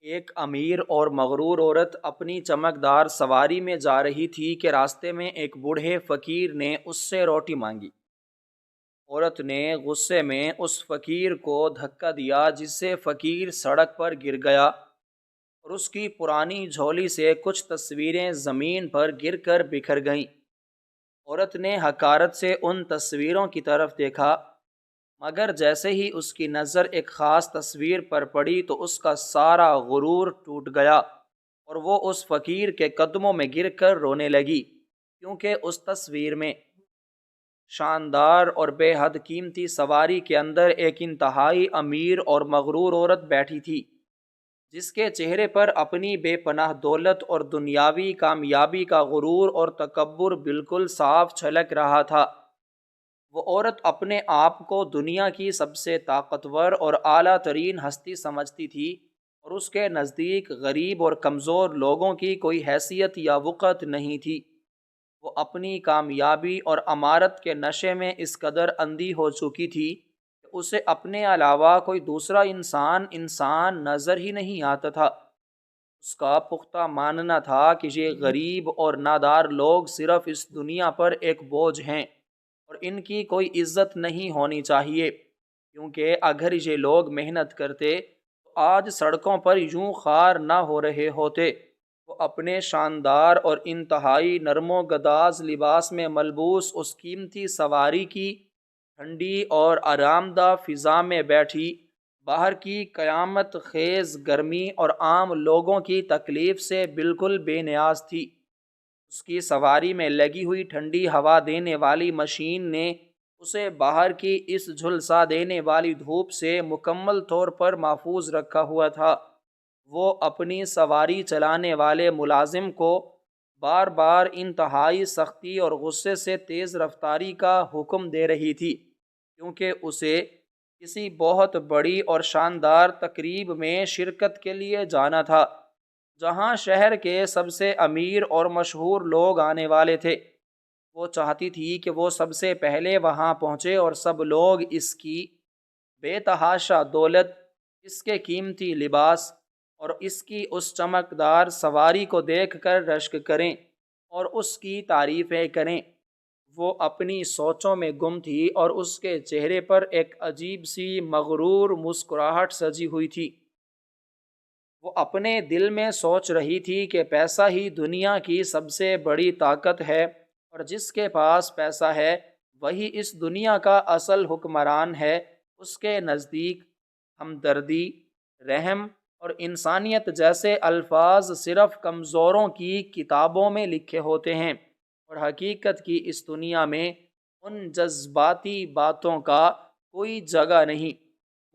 ایک امیر اور مغرور عورت اپنی چمکدار سواری میں جا رہی تھی کہ راستے میں ایک بوڑھے فقیر نے اس سے روٹی مانگی۔ عورت نے غصے میں اس فقیر کو دھکا دیا جس سے فقیر سڑک پر گر گیا اور اس کی پرانی جھولی سے کچھ تصویریں زمین پر گر کر بکھر گئیں۔ عورت نے حقارت سے ان تصویروں کی طرف دیکھا، مگر جیسے ہی اس کی نظر ایک خاص تصویر پر پڑی تو اس کا سارا غرور ٹوٹ گیا اور وہ اس فقیر کے قدموں میں گر کر رونے لگی، کیونکہ اس تصویر میں شاندار اور بے حد قیمتی سواری کے اندر ایک انتہائی امیر اور مغرور عورت بیٹھی تھی، جس کے چہرے پر اپنی بے پناہ دولت اور دنیاوی کامیابی کا غرور اور تکبر بالکل صاف جھلک رہا تھا۔ وہ عورت اپنے آپ کو دنیا کی سب سے طاقتور اور اعلیٰ ترین ہستی سمجھتی تھی، اور اس کے نزدیک غریب اور کمزور لوگوں کی کوئی حیثیت یا وقت نہیں تھی۔ وہ اپنی کامیابی اور امارت کے نشے میں اس قدر اندھی ہو چکی تھی کہ اسے اپنے علاوہ کوئی دوسرا انسان نظر ہی نہیں آتا تھا۔ اس کا پختہ ماننا تھا کہ یہ غریب اور نادار لوگ صرف اس دنیا پر ایک بوجھ ہیں اور ان کی کوئی عزت نہیں ہونی چاہیے، کیونکہ اگر یہ لوگ محنت کرتے تو آج سڑکوں پر یوں خوار نہ ہو رہے ہوتے۔ وہ اپنے شاندار اور انتہائی نرم و گداز لباس میں ملبوس اس قیمتی سواری کی ٹھنڈی اور آرام دہ فضا میں بیٹھی باہر کی قیامت خیز گرمی اور عام لوگوں کی تکلیف سے بالکل بے نیاز تھی۔ اس کی سواری میں لگی ہوئی ٹھنڈی ہوا دینے والی مشین نے اسے باہر کی اس جھلسا دینے والی دھوپ سے مکمل طور پر محفوظ رکھا ہوا تھا۔ وہ اپنی سواری چلانے والے ملازم کو بار بار انتہائی سختی اور غصے سے تیز رفتاری کا حکم دے رہی تھی، کیونکہ اسے کسی بہت بڑی اور شاندار تقریب میں شرکت کے لیے جانا تھا، جہاں شہر کے سب سے امیر اور مشہور لوگ آنے والے تھے۔ وہ چاہتی تھی کہ وہ سب سے پہلے وہاں پہنچے اور سب لوگ اس کی بے تحاشا دولت، اس کے قیمتی لباس اور اس کی اس چمکدار سواری کو دیکھ کر رشک کریں اور اس کی تعریفیں کریں۔ وہ اپنی سوچوں میں گم تھی اور اس کے چہرے پر ایک عجیب سی مغرور مسکراہٹ سجی ہوئی تھی۔ وہ اپنے دل میں سوچ رہی تھی کہ پیسہ ہی دنیا کی سب سے بڑی طاقت ہے، اور جس کے پاس پیسہ ہے وہی اس دنیا کا اصل حکمران ہے۔ اس کے نزدیک ہمدردی، رحم اور انسانیت جیسے الفاظ صرف کمزوروں کی کتابوں میں لکھے ہوتے ہیں، اور حقیقت کی اس دنیا میں ان جذباتی باتوں کا کوئی جگہ نہیں۔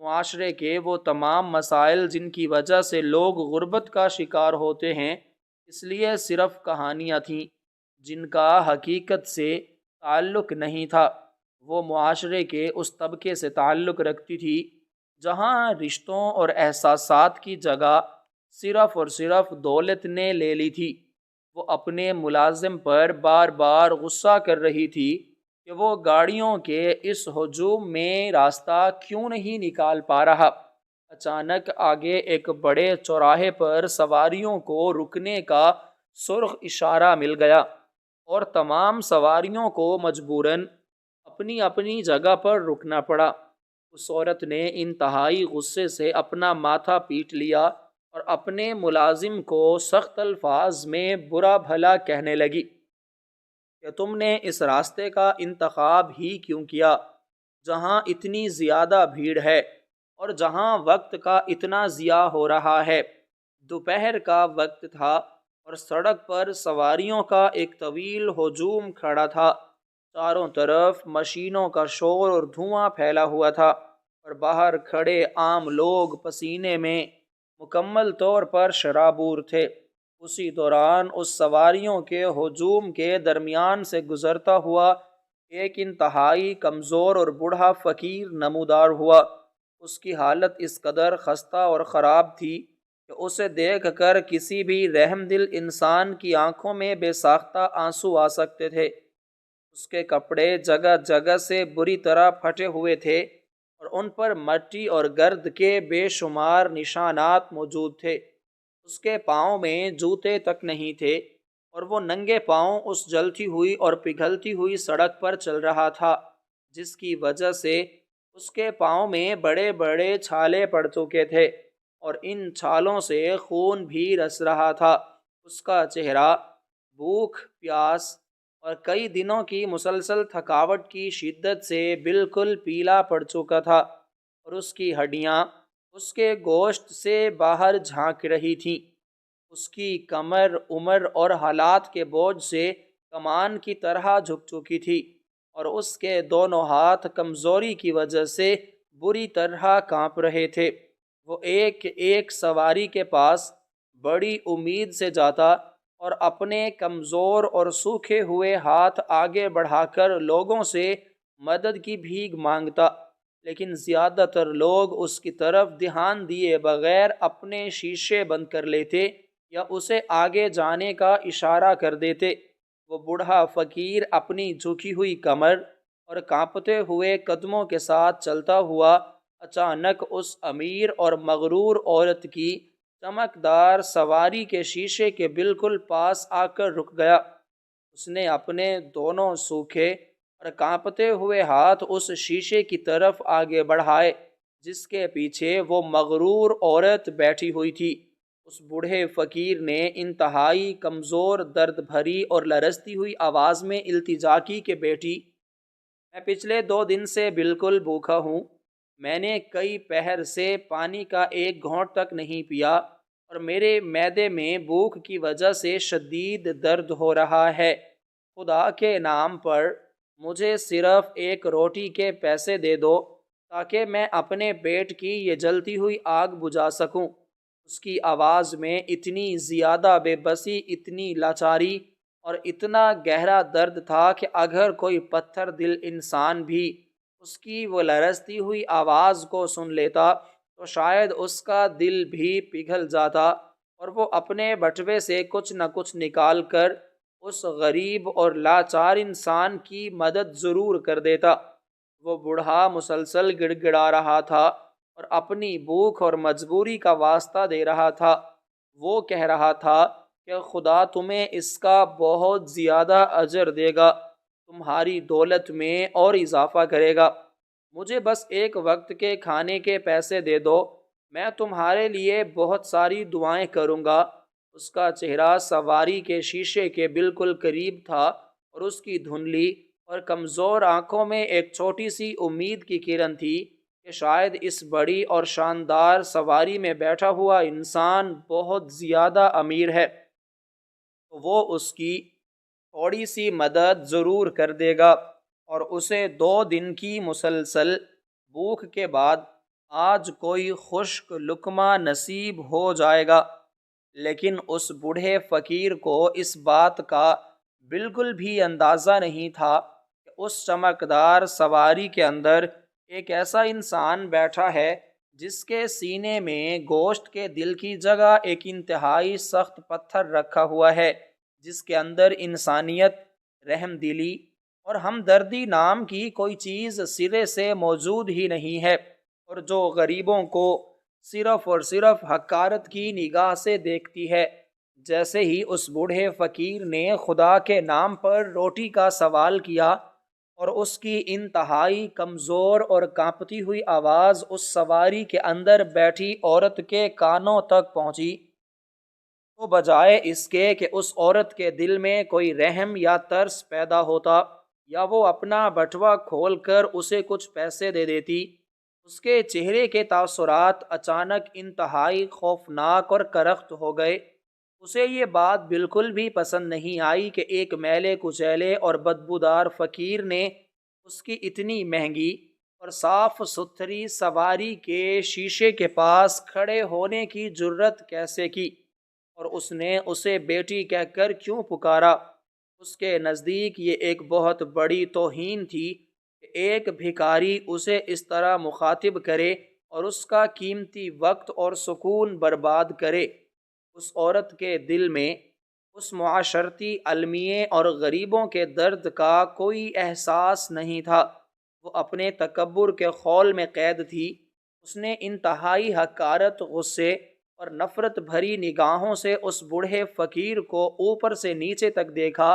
معاشرے کے وہ تمام مسائل جن کی وجہ سے لوگ غربت کا شکار ہوتے ہیں، اس لیے صرف کہانیاں تھیں جن کا حقیقت سے تعلق نہیں تھا۔ وہ معاشرے کے اس طبقے سے تعلق رکھتی تھی جہاں رشتوں اور احساسات کی جگہ صرف اور صرف دولت نے لے لی تھی۔ وہ اپنے ملازم پر بار بار غصہ کر رہی تھی کہ وہ گاڑیوں کے اس ہجوم میں راستہ کیوں نہیں نکال پا رہا۔ اچانک آگے ایک بڑے چوراہے پر سواریوں کو رکنے کا سرخ اشارہ مل گیا اور تمام سواریوں کو مجبوراً اپنی اپنی جگہ پر رکنا پڑا۔ اس عورت نے انتہائی غصے سے اپنا ماتھا پیٹ لیا اور اپنے ملازم کو سخت الفاظ میں برا بھلا کہنے لگی کہ تم نے اس راستے کا انتخاب ہی کیوں کیا، جہاں اتنی زیادہ بھیڑ ہے اور جہاں وقت کا اتنا ضیاع ہو رہا ہے۔ دوپہر کا وقت تھا اور سڑک پر سواریوں کا ایک طویل ہجوم کھڑا تھا۔ چاروں طرف مشینوں کا شور اور دھواں پھیلا ہوا تھا، اور باہر کھڑے عام لوگ پسینے میں مکمل طور پر شرابور تھے۔ اسی دوران اس سواریوں کے ہجوم کے درمیان سے گزرتا ہوا ایک انتہائی کمزور اور بوڑھا فقیر نمودار ہوا۔ اس کی حالت اس قدر خستہ اور خراب تھی کہ اسے دیکھ کر کسی بھی رحم دل انسان کی آنکھوں میں بے ساختہ آنسو آ سکتے تھے۔ اس کے کپڑے جگہ جگہ سے بری طرح پھٹے ہوئے تھے اور ان پر مٹی اور گرد کے بے شمار نشانات موجود تھے۔ اس کے پاؤں میں جوتے تک نہیں تھے، اور وہ ننگے پاؤں اس جلتی ہوئی اور پگھلتی ہوئی سڑک پر چل رہا تھا، جس کی وجہ سے اس کے پاؤں میں بڑے بڑے چھالے پڑ چکے تھے، اور ان چھالوں سے خون بھی رس رہا تھا۔ اس کا چہرہ بھوک، پیاس اور کئی دنوں کی مسلسل تھکاوٹ کی شدت سے بالکل پیلا پڑ چکا تھا، اور اس کی ہڈیاں اس کے گوشت سے باہر جھانک رہی تھیں۔ اس کی کمر عمر اور حالات کے بوجھ سے کمان کی طرح جھک چکی تھی، اور اس کے دونوں ہاتھ کمزوری کی وجہ سے بری طرح کانپ رہے تھے۔ وہ ایک ایک سواری کے پاس بڑی امید سے جاتا، اور اپنے کمزور اور سوکھے ہوئے ہاتھ آگے بڑھا کر لوگوں سے مدد کی بھیک مانگتا، لیکن زیادہ تر لوگ اس کی طرف دھیان دیے بغیر اپنے شیشے بند کر لیتے یا اسے آگے جانے کا اشارہ کر دیتے۔ وہ بوڑھا فقیر اپنی جھکی ہوئی کمر اور کانپتے ہوئے قدموں کے ساتھ چلتا ہوا اچانک اس امیر اور مغرور عورت کی چمکدار سواری کے شیشے کے بالکل پاس آ کر رک گیا۔ اس نے اپنے دونوں سوکھے اور کانپتے ہوئے ہاتھ اس شیشے کی طرف آگے بڑھائے جس کے پیچھے وہ مغرور عورت بیٹھی ہوئی تھی۔ اس بوڑھے فقیر نے انتہائی کمزور، درد بھری اور لرزتی ہوئی آواز میں التجا کی کہ بیٹی، میں پچھلے 2 دن سے بالکل بھوکا ہوں۔ میں نے کئی پہر سے پانی کا ایک گھونٹ تک نہیں پیا، اور میرے معدے میں بھوک کی وجہ سے شدید درد ہو رہا ہے۔ خدا کے نام پر مجھے صرف ایک روٹی کے پیسے دے دو تاکہ میں اپنے پیٹ کی یہ جلتی ہوئی آگ بجھا سکوں۔ اس کی آواز میں اتنی زیادہ بے بسی، اتنی لاچاری اور اتنا گہرا درد تھا کہ اگر کوئی پتھر دل انسان بھی اس کی وہ لرزتی ہوئی آواز کو سن لیتا تو شاید اس کا دل بھی پگھل جاتا، اور وہ اپنے بٹوے سے کچھ نہ کچھ نکال کر اس غریب اور لاچار انسان کی مدد ضرور کر دیتا۔ وہ بوڑھا مسلسل گڑ گڑا رہا تھا اور اپنی بھوک اور مجبوری کا واسطہ دے رہا تھا۔ وہ کہہ رہا تھا کہ خدا تمہیں اس کا بہت زیادہ اجر دے گا، تمہاری دولت میں اور اضافہ کرے گا۔ مجھے بس ایک وقت کے کھانے کے پیسے دے دو، میں تمہارے لیے بہت ساری دعائیں کروں گا۔ اس کا چہرہ سواری کے شیشے کے بالکل قریب تھا، اور اس کی دھندلی اور کمزور آنکھوں میں ایک چھوٹی سی امید کی کرن تھی کہ شاید اس بڑی اور شاندار سواری میں بیٹھا ہوا انسان بہت زیادہ امیر ہے، تو وہ اس کی تھوڑی سی مدد ضرور کر دے گا، اور اسے 2 دن کی مسلسل بھوک کے بعد آج کوئی خشک لقمہ نصیب ہو جائے گا۔ لیکن اس بوڑھے فقیر کو اس بات کا بالکل بھی اندازہ نہیں تھا کہ اس چمکدار سواری کے اندر ایک ایسا انسان بیٹھا ہے جس کے سینے میں گوشت کے دل کی جگہ ایک انتہائی سخت پتھر رکھا ہوا ہے، جس کے اندر انسانیت، رحم دلی اور ہمدردی نام کی کوئی چیز سرے سے موجود ہی نہیں ہے، اور جو غریبوں کو صرف اور صرف حقارت کی نگاہ سے دیکھتی ہے۔ جیسے ہی اس بوڑھے فقیر نے خدا کے نام پر روٹی کا سوال کیا، اور اس کی انتہائی کمزور اور کانپتی ہوئی آواز اس سواری کے اندر بیٹھی عورت کے کانوں تک پہنچی، تو بجائے اس کے کہ اس عورت کے دل میں کوئی رحم یا ترس پیدا ہوتا یا وہ اپنا بٹوا کھول کر اسے کچھ پیسے دے دیتی، اس کے چہرے کے تاثرات اچانک انتہائی خوفناک اور کرخت ہو گئے۔ اسے یہ بات بالکل بھی پسند نہیں آئی کہ ایک میلے کچیلے اور بدبودار فقیر نے اس کی اتنی مہنگی اور صاف ستھری سواری کے شیشے کے پاس کھڑے ہونے کی جرت کیسے کی، اور اس نے اسے بیٹی کہہ کر کیوں پکارا۔ اس کے نزدیک یہ ایک بہت بڑی توہین تھی کہ ایک بھکاری اسے اس طرح مخاطب کرے اور اس کا قیمتی وقت اور سکون برباد کرے۔ اس عورت کے دل میں اس معاشرتی المیے اور غریبوں کے درد کا کوئی احساس نہیں تھا۔ وہ اپنے تکبر کے خول میں قید تھی۔ اس نے انتہائی حقارت، غصے اور نفرت بھری نگاہوں سے اس بوڑھے فقیر کو اوپر سے نیچے تک دیکھا،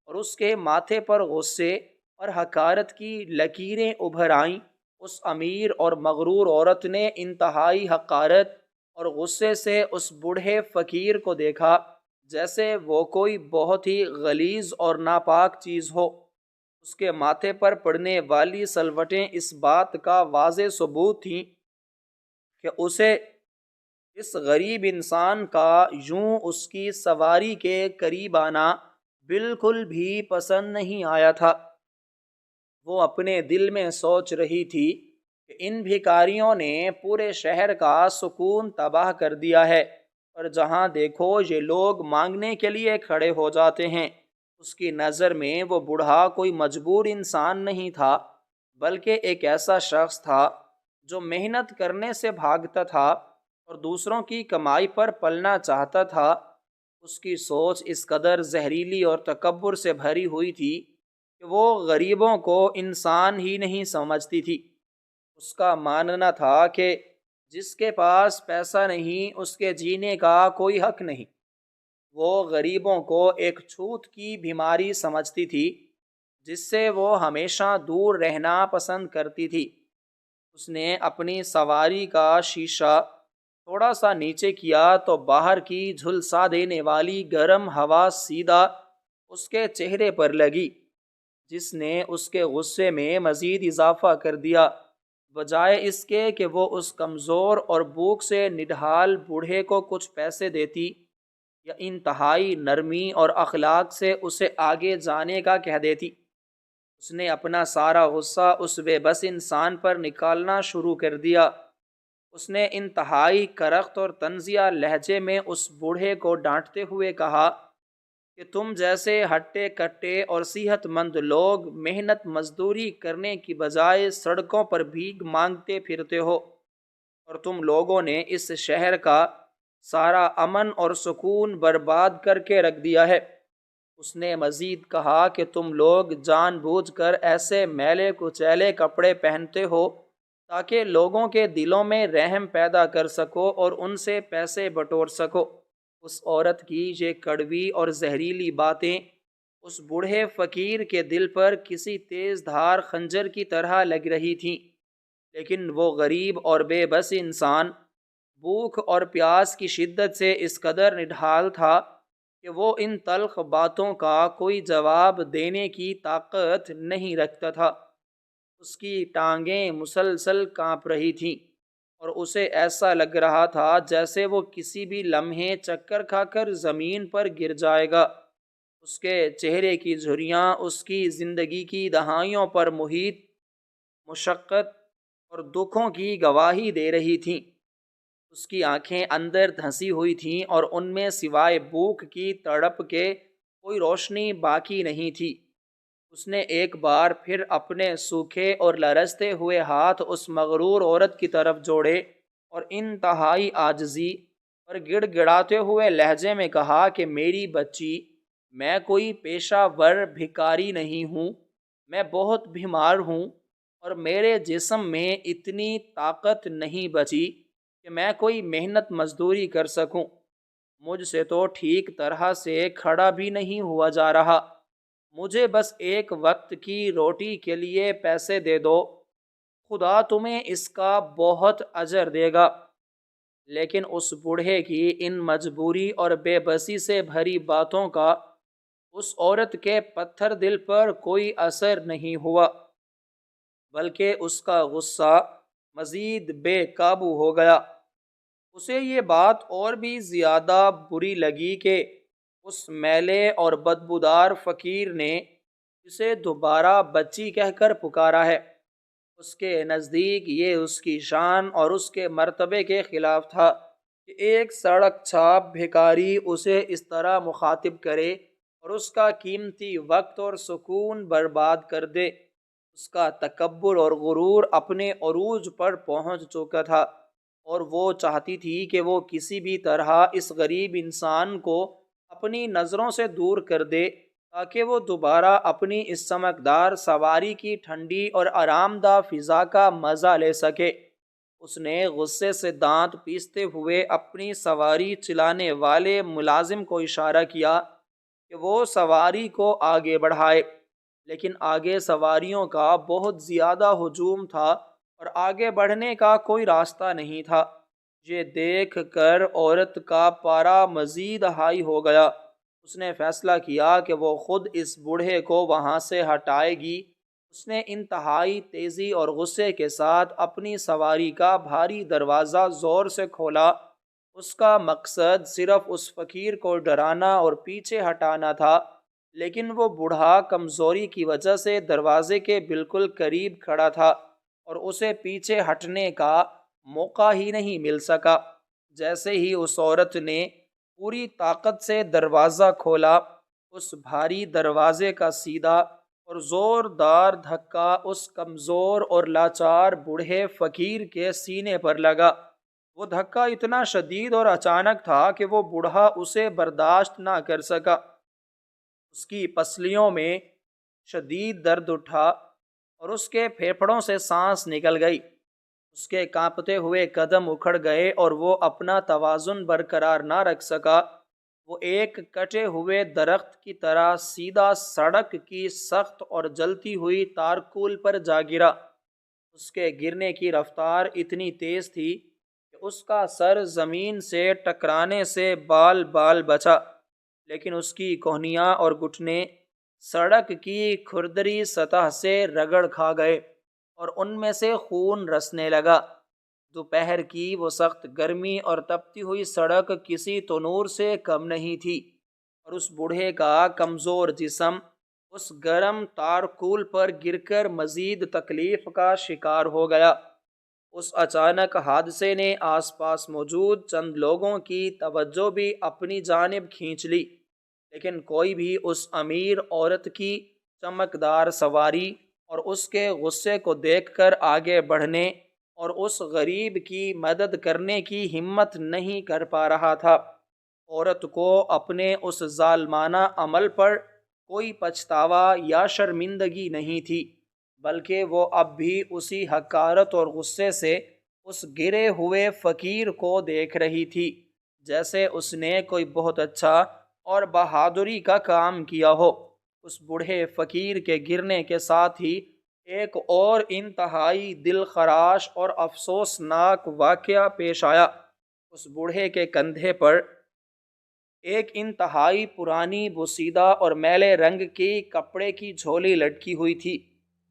اور اس کے ماتھے پر غصے اور حقارت کی لکیریں ابھر آئیں۔ اس امیر اور مغرور عورت نے انتہائی حقارت اور غصے سے اس بوڑھے فقیر کو دیکھا، جیسے وہ کوئی بہت ہی غلیظ اور ناپاک چیز ہو۔ اس کے ماتھے پر پڑنے والی سلوٹیں اس بات کا واضح ثبوت تھیں کہ اسے اس غریب انسان کا یوں اس کی سواری کے قریب آنا بالکل بھی پسند نہیں آیا تھا۔ وہ اپنے دل میں سوچ رہی تھی کہ ان بھکاریوں نے پورے شہر کا سکون تباہ کر دیا ہے، اور جہاں دیکھو یہ لوگ مانگنے کے لیے کھڑے ہو جاتے ہیں۔ اس کی نظر میں وہ بوڑھا کوئی مجبور انسان نہیں تھا، بلکہ ایک ایسا شخص تھا جو محنت کرنے سے بھاگتا تھا اور دوسروں کی کمائی پر پلنا چاہتا تھا۔ اس کی سوچ اس قدر زہریلی اور تکبر سے بھری ہوئی تھی کہ وہ غریبوں کو انسان ہی نہیں سمجھتی تھی۔ اس کا ماننا تھا کہ جس کے پاس پیسہ نہیں اس کے جینے کا کوئی حق نہیں۔ وہ غریبوں کو ایک چھوت کی بیماری سمجھتی تھی، جس سے وہ ہمیشہ دور رہنا پسند کرتی تھی۔ اس نے اپنی سواری کا شیشہ تھوڑا سا نیچے کیا تو باہر کی جھلسا دینے والی گرم ہوا سیدھا اس کے چہرے پر لگی، جس نے اس کے غصے میں مزید اضافہ کر دیا۔ بجائے اس کے کہ وہ اس کمزور اور بھوک سے نڈھال بوڑھے کو کچھ پیسے دیتی یا انتہائی نرمی اور اخلاق سے اسے آگے جانے کا کہہ دیتی، اس نے اپنا سارا غصہ اس بے بس انسان پر نکالنا شروع کر دیا۔ اس نے انتہائی کرخت اور طنزیہ لہجے میں اس بوڑھے کو ڈانٹتے ہوئے کہا کہ تم جیسے ہٹے کٹے اور صحت مند لوگ محنت مزدوری کرنے کی بجائے سڑکوں پر بھیک مانگتے پھرتے ہو، اور تم لوگوں نے اس شہر کا سارا امن اور سکون برباد کر کے رکھ دیا ہے۔ اس نے مزید کہا کہ تم لوگ جان بوجھ کر ایسے میلے کچیلے کپڑے پہنتے ہو تاکہ لوگوں کے دلوں میں رحم پیدا کر سکو اور ان سے پیسے بٹور سکو۔ اس عورت کی یہ کڑوی اور زہریلی باتیں اس بوڑھے فقیر کے دل پر کسی تیز دھار خنجر کی طرح لگ رہی تھیں، لیکن وہ غریب اور بے بس انسان بھوک اور پیاس کی شدت سے اس قدر نڈھال تھا کہ وہ ان تلخ باتوں کا کوئی جواب دینے کی طاقت نہیں رکھتا تھا۔ اس کی ٹانگیں مسلسل کانپ رہی تھیں، اور اسے ایسا لگ رہا تھا جیسے وہ کسی بھی لمحے چکر کھا کر زمین پر گر جائے گا۔ اس کے چہرے کی جھریاں اس کی زندگی کی دہائیوں پر محیط مشقت اور دکھوں کی گواہی دے رہی تھیں۔ اس کی آنکھیں اندر دھنسی ہوئی تھیں اور ان میں سوائے بھوک کی تڑپ کے کوئی روشنی باقی نہیں تھی۔ اس نے ایک بار پھر اپنے سوکھے اور لرزتے ہوئے ہاتھ اس مغرور عورت کی طرف جوڑے اور انتہائی عاجزی اور گڑ گڑاتے ہوئے لہجے میں کہا کہ میری بچی، میں کوئی پیشہ ور بھکاری نہیں ہوں، میں بہت بیمار ہوں اور میرے جسم میں اتنی طاقت نہیں بچی کہ میں کوئی محنت مزدوری کر سکوں۔ مجھ سے تو ٹھیک طرح سے کھڑا بھی نہیں ہوا جا رہا۔ مجھے بس ایک وقت کی روٹی کے لیے پیسے دے دو، خدا تمہیں اس کا بہت اجر دے گا۔ لیکن اس بوڑھے کی ان مجبوری اور بے بسی سے بھری باتوں کا اس عورت کے پتھر دل پر کوئی اثر نہیں ہوا، بلکہ اس کا غصہ مزید بے قابو ہو گیا۔ اسے یہ بات اور بھی زیادہ بری لگی کہ اس میلے اور بدبودار فقیر نے اسے دوبارہ بچی کہہ کر پکارا ہے۔ اس کے نزدیک یہ اس کی شان اور اس کے مرتبے کے خلاف تھا کہ ایک سڑک چھاپ بھکاری اسے اس طرح مخاطب کرے اور اس کا قیمتی وقت اور سکون برباد کر دے۔ اس کا تکبر اور غرور اپنے عروج پر پہنچ چکا تھا، اور وہ چاہتی تھی کہ وہ کسی بھی طرح اس غریب انسان کو اپنی نظروں سے دور کر دے تاکہ وہ دوبارہ اپنی اس چمکدار سواری کی ٹھنڈی اور آرام دہ فضا کا مزہ لے سکے۔ اس نے غصے سے دانت پیستے ہوئے اپنی سواری چلانے والے ملازم کو اشارہ کیا کہ وہ سواری کو آگے بڑھائے، لیکن آگے سواریوں کا بہت زیادہ ہجوم تھا اور آگے بڑھنے کا کوئی راستہ نہیں تھا۔ یہ دیکھ کر عورت کا پارا مزید ہائی ہو گیا۔ اس نے فیصلہ کیا کہ وہ خود اس بوڑھے کو وہاں سے ہٹائے گی۔ اس نے انتہائی تیزی اور غصے کے ساتھ اپنی سواری کا بھاری دروازہ زور سے کھولا۔ اس کا مقصد صرف اس فقیر کو ڈرانا اور پیچھے ہٹانا تھا، لیکن وہ بوڑھا کمزوری کی وجہ سے دروازے کے بالکل قریب کھڑا تھا اور اسے پیچھے ہٹنے کا موقع ہی نہیں مل سکا۔ جیسے ہی اس عورت نے پوری طاقت سے دروازہ کھولا، اس بھاری دروازے کا سیدھا اور زوردار دھکا اس کمزور اور لاچار بوڑھے فقیر کے سینے پر لگا۔ وہ دھکا اتنا شدید اور اچانک تھا کہ وہ بوڑھا اسے برداشت نہ کر سکا۔ اس کی پسلیوں میں شدید درد اٹھا اور اس کے پھیپھڑوں سے سانس نکل گئی۔ اس کے کانپتے ہوئے قدم اکھڑ گئے اور وہ اپنا توازن برقرار نہ رکھ سکا۔ وہ ایک کٹے ہوئے درخت کی طرح سیدھا سڑک کی سخت اور جلتی ہوئی تارکول پر جا گرا۔ اس کے گرنے کی رفتار اتنی تیز تھی کہ اس کا سر زمین سے ٹکرانے سے بال بال بچا، لیکن اس کی کوہنیاں اور گھٹنے سڑک کی کھردری سطح سے رگڑ کھا گئے اور ان میں سے خون رسنے لگا۔ دوپہر کی وہ سخت گرمی اور تپتی ہوئی سڑک کسی تنور سے کم نہیں تھی، اور اس بوڑھے کا کمزور جسم اس گرم تارکول پر گر کر مزید تکلیف کا شکار ہو گیا۔ اس اچانک حادثے نے آس پاس موجود چند لوگوں کی توجہ بھی اپنی جانب کھینچ لی، لیکن کوئی بھی اس امیر عورت کی چمکدار سواری اور اس کے غصے کو دیکھ کر آگے بڑھنے اور اس غریب کی مدد کرنے کی ہمت نہیں کر پا رہا تھا۔ عورت کو اپنے اس ظالمانہ عمل پر کوئی پچھتاوا یا شرمندگی نہیں تھی، بلکہ وہ اب بھی اسی حقارت اور غصے سے اس گرے ہوئے فقیر کو دیکھ رہی تھی، جیسے اس نے کوئی بہت اچھا اور بہادری کا کام کیا ہو۔ اس بوڑھے فقیر کے گرنے کے ساتھ ہی ایک اور انتہائی دل خراش اور افسوسناک واقعہ پیش آیا۔ اس بوڑھے کے کندھے پر ایک انتہائی پرانی بوسیدہ اور میلے رنگ کی کپڑے کی جھولی لٹکی ہوئی تھی،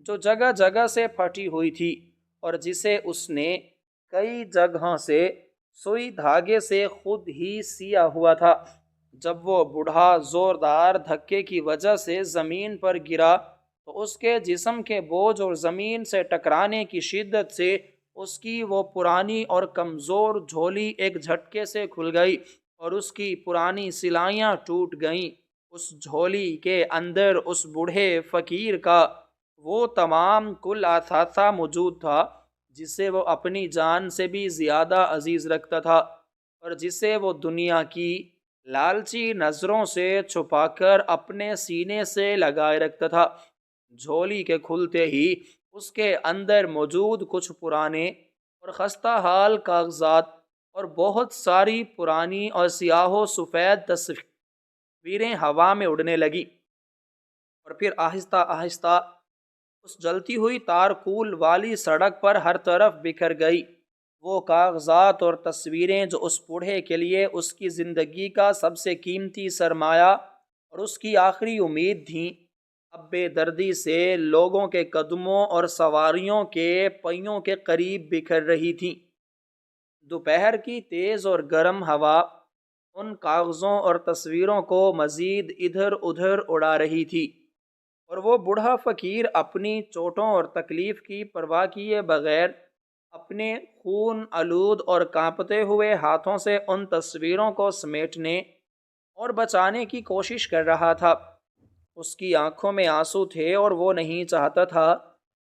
جو جگہ جگہ سے پھٹی ہوئی تھی اور جسے اس نے کئی جگہوں سے سوئی دھاگے سے خود ہی سیا ہوا تھا۔ جب وہ بوڑھا زوردار دھکے کی وجہ سے زمین پر گرا تو اس کے جسم کے بوجھ اور زمین سے ٹکرانے کی شدت سے اس کی وہ پرانی اور کمزور جھولی ایک جھٹکے سے کھل گئی اور اس کی پرانی سلائیاں ٹوٹ گئیں۔ اس جھولی کے اندر اس بوڑھے فقیر کا وہ تمام کل اثاثہ موجود تھا جسے وہ اپنی جان سے بھی زیادہ عزیز رکھتا تھا اور جسے وہ دنیا کی لالچی نظروں سے چھپا کر اپنے سینے سے لگائے رکھتا تھا۔ جھولی کے کھلتے ہی اس کے اندر موجود کچھ پرانے اور خستہ حال کاغذات اور بہت ساری پرانی اور سیاہ و سفید تصویریں ہوا میں اڑنے لگی، اور پھر آہستہ آہستہ اس جلتی ہوئی تارکول والی سڑک پر ہر طرف بکھر گئی۔ وہ کاغذات اور تصویریں جو اس بوڑھے کے لیے اس کی زندگی کا سب سے قیمتی سرمایہ اور اس کی آخری امید تھیں، اب بے دردی سے لوگوں کے قدموں اور سواریوں کے پہیوں کے قریب بکھر رہی تھیں۔ دوپہر کی تیز اور گرم ہوا ان کاغذوں اور تصویروں کو مزید ادھر ادھر اڑا رہی تھی، اور وہ بوڑھا فقیر اپنی چوٹوں اور تکلیف کی پرواہ کیے بغیر اپنے خون آلود اور کانپتے ہوئے ہاتھوں سے ان تصویروں کو سمیٹنے اور بچانے کی کوشش کر رہا تھا۔ اس کی آنکھوں میں آنسو تھے اور وہ نہیں چاہتا تھا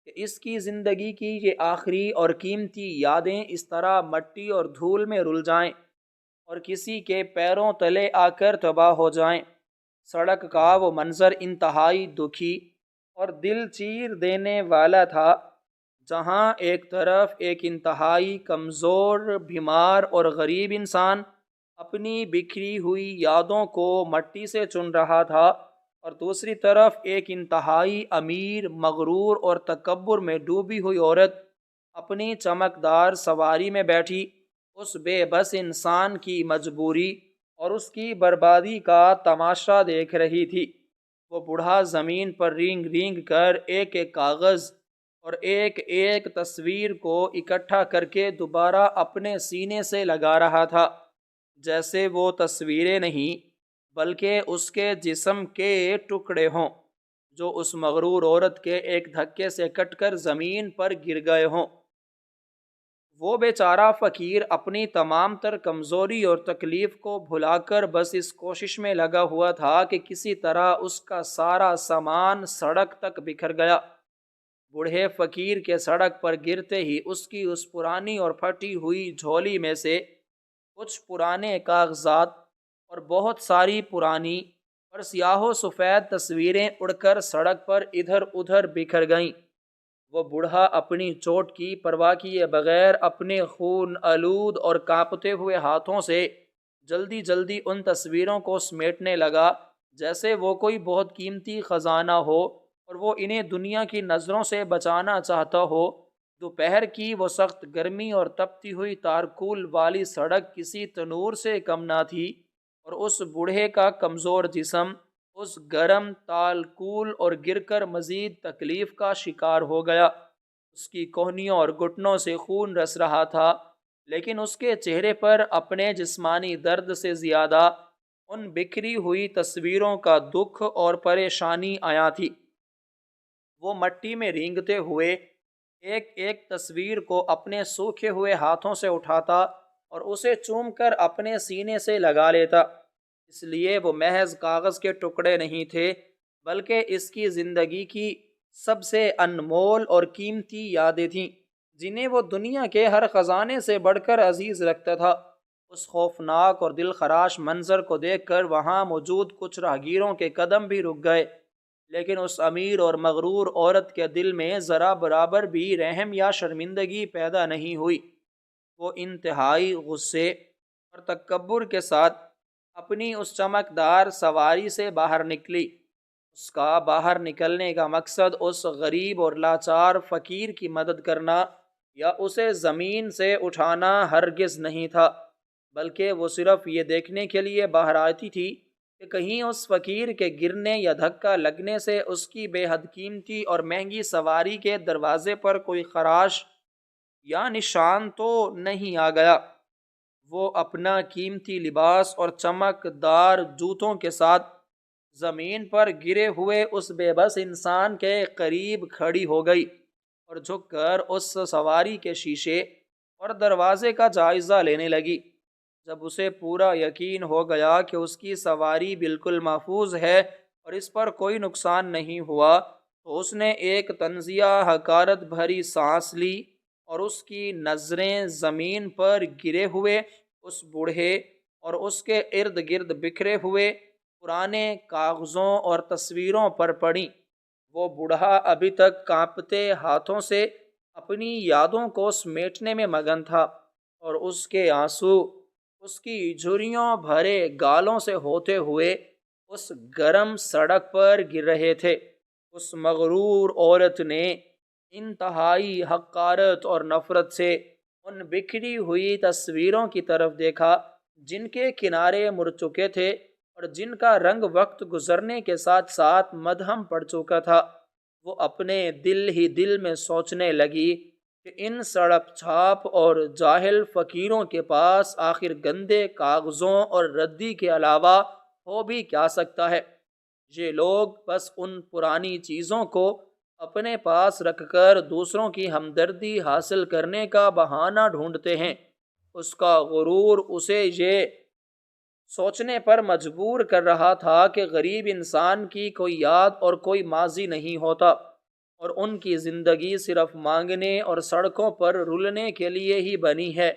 کہ اس کی زندگی کی یہ آخری اور قیمتی یادیں اس طرح مٹی اور دھول میں رل جائیں اور کسی کے پیروں تلے آ کر تباہ ہو جائیں۔ سڑک کا وہ منظر انتہائی دکھی اور دل چیر دینے والا تھا۔ جہاں ایک طرف ایک انتہائی کمزور، بیمار اور غریب انسان اپنی بکھری ہوئی یادوں کو مٹی سے چن رہا تھا، اور دوسری طرف ایک انتہائی امیر، مغرور اور تکبر میں ڈوبی ہوئی عورت اپنی چمکدار سواری میں بیٹھی اس بے بس انسان کی مجبوری اور اس کی بربادی کا تماشا دیکھ رہی تھی۔ وہ بوڑھا زمین پر رینگ رینگ کر ایک ایک کاغذ اور ایک ایک تصویر کو اکٹھا کر کے دوبارہ اپنے سینے سے لگا رہا تھا، جیسے وہ تصویریں نہیں بلکہ اس کے جسم کے ٹکڑے ہوں، جو اس مغرور عورت کے ایک دھکے سے کٹ کر زمین پر گر گئے ہوں۔ وہ بیچارہ فقیر اپنی تمام تر کمزوری اور تکلیف کو بھلا کر بس اس کوشش میں لگا ہوا تھا کہ کسی طرح اس کا سارا سامان سڑک تک بکھر گیا۔ بوڑھے فقیر کے سڑک پر گرتے ہی اس کی اس پرانی اور پھٹی ہوئی جھولی میں سے کچھ پرانے کاغذات اور بہت ساری پرانی اور سیاہ و سفید تصویریں اڑ کر سڑک پر ادھر ادھر بکھر گئیں۔ وہ بوڑھا اپنی چوٹ کی پرواہ کیے بغیر اپنے خون آلود اور کانپتے ہوئے ہاتھوں سے جلدی جلدی ان تصویروں کو سمیٹنے لگا، جیسے وہ کوئی بہت قیمتی خزانہ ہو اور وہ انہیں دنیا کی نظروں سے بچانا چاہتا ہو۔ دوپہر کی وہ سخت گرمی اور تپتی ہوئی تارکول والی سڑک کسی تنور سے کم نہ تھی، اور اس بوڑھے کا کمزور جسم اس گرم تالکول اور گر کر مزید تکلیف کا شکار ہو گیا۔ اس کی کوہنیوں اور گھٹنوں سے خون رس رہا تھا، لیکن اس کے چہرے پر اپنے جسمانی درد سے زیادہ ان بکھری ہوئی تصویروں کا دکھ اور پریشانی آیا تھی۔ وہ مٹی میں رینگتے ہوئے ایک ایک تصویر کو اپنے سوکھے ہوئے ہاتھوں سے اٹھاتا اور اسے چوم کر اپنے سینے سے لگا لیتا، اس لیے وہ محض کاغذ کے ٹکڑے نہیں تھے، بلکہ اس کی زندگی کی سب سے انمول اور قیمتی یادیں تھیں، جنہیں وہ دنیا کے ہر خزانے سے بڑھ کر عزیز رکھتا تھا۔ اس خوفناک اور دل خراش منظر کو دیکھ کر وہاں موجود کچھ راہگیروں کے قدم بھی رک گئے، لیکن اس امیر اور مغرور عورت کے دل میں ذرا برابر بھی رحم یا شرمندگی پیدا نہیں ہوئی۔ وہ انتہائی غصے اور تکبر کے ساتھ اپنی اس چمکدار سواری سے باہر نکلی۔ اس کا باہر نکلنے کا مقصد اس غریب اور لاچار فقیر کی مدد کرنا یا اسے زمین سے اٹھانا ہرگز نہیں تھا، بلکہ وہ صرف یہ دیکھنے کے لیے باہر آتی تھی کہ کہیں اس فقیر کے گرنے یا دھکا لگنے سے اس کی بے حد قیمتی اور مہنگی سواری کے دروازے پر کوئی خراش یا نشان تو نہیں آ گیا۔ وہ اپنا قیمتی لباس اور چمکدار جوتوں کے ساتھ زمین پر گرے ہوئے اس بے بس انسان کے قریب کھڑی ہو گئی اور جھک کر اس سواری کے شیشے اور دروازے کا جائزہ لینے لگی۔ جب اسے پورا یقین ہو گیا کہ اس کی سواری بالکل محفوظ ہے اور اس پر کوئی نقصان نہیں ہوا، تو اس نے ایک طنزیہ حقارت بھری سانس لی اور اس کی نظریں زمین پر گرے ہوئے اس بوڑھے اور اس کے ارد گرد بکھرے ہوئے پرانے کاغذوں اور تصویروں پر پڑیں۔ وہ بوڑھا ابھی تک کانپتے ہاتھوں سے اپنی یادوں کو سمیٹنے میں مگن تھا، اور اس کے آنسو اس کی جھریوں بھرے گالوں سے ہوتے ہوئے اس گرم سڑک پر گر رہے تھے۔ اس مغرور عورت نے انتہائی حقارت اور نفرت سے ان بکھری ہوئی تصویروں کی طرف دیکھا، جن کے کنارے مڑ چکے تھے اور جن کا رنگ وقت گزرنے کے ساتھ ساتھ مدھم پڑ چکا تھا۔ وہ اپنے دل ہی دل میں سوچنے لگی کہ ان سڑک چھاپ اور جاہل فقیروں کے پاس آخر گندے کاغذوں اور ردی کے علاوہ ہو بھی کیا سکتا ہے۔ یہ لوگ بس ان پرانی چیزوں کو اپنے پاس رکھ کر دوسروں کی ہمدردی حاصل کرنے کا بہانہ ڈھونڈتے ہیں۔ اس کا غرور اسے یہ سوچنے پر مجبور کر رہا تھا کہ غریب انسان کی کوئی یاد اور کوئی ماضی نہیں ہوتا، اور ان کی زندگی صرف مانگنے اور سڑکوں پر رلنے کے لیے ہی بنی ہے۔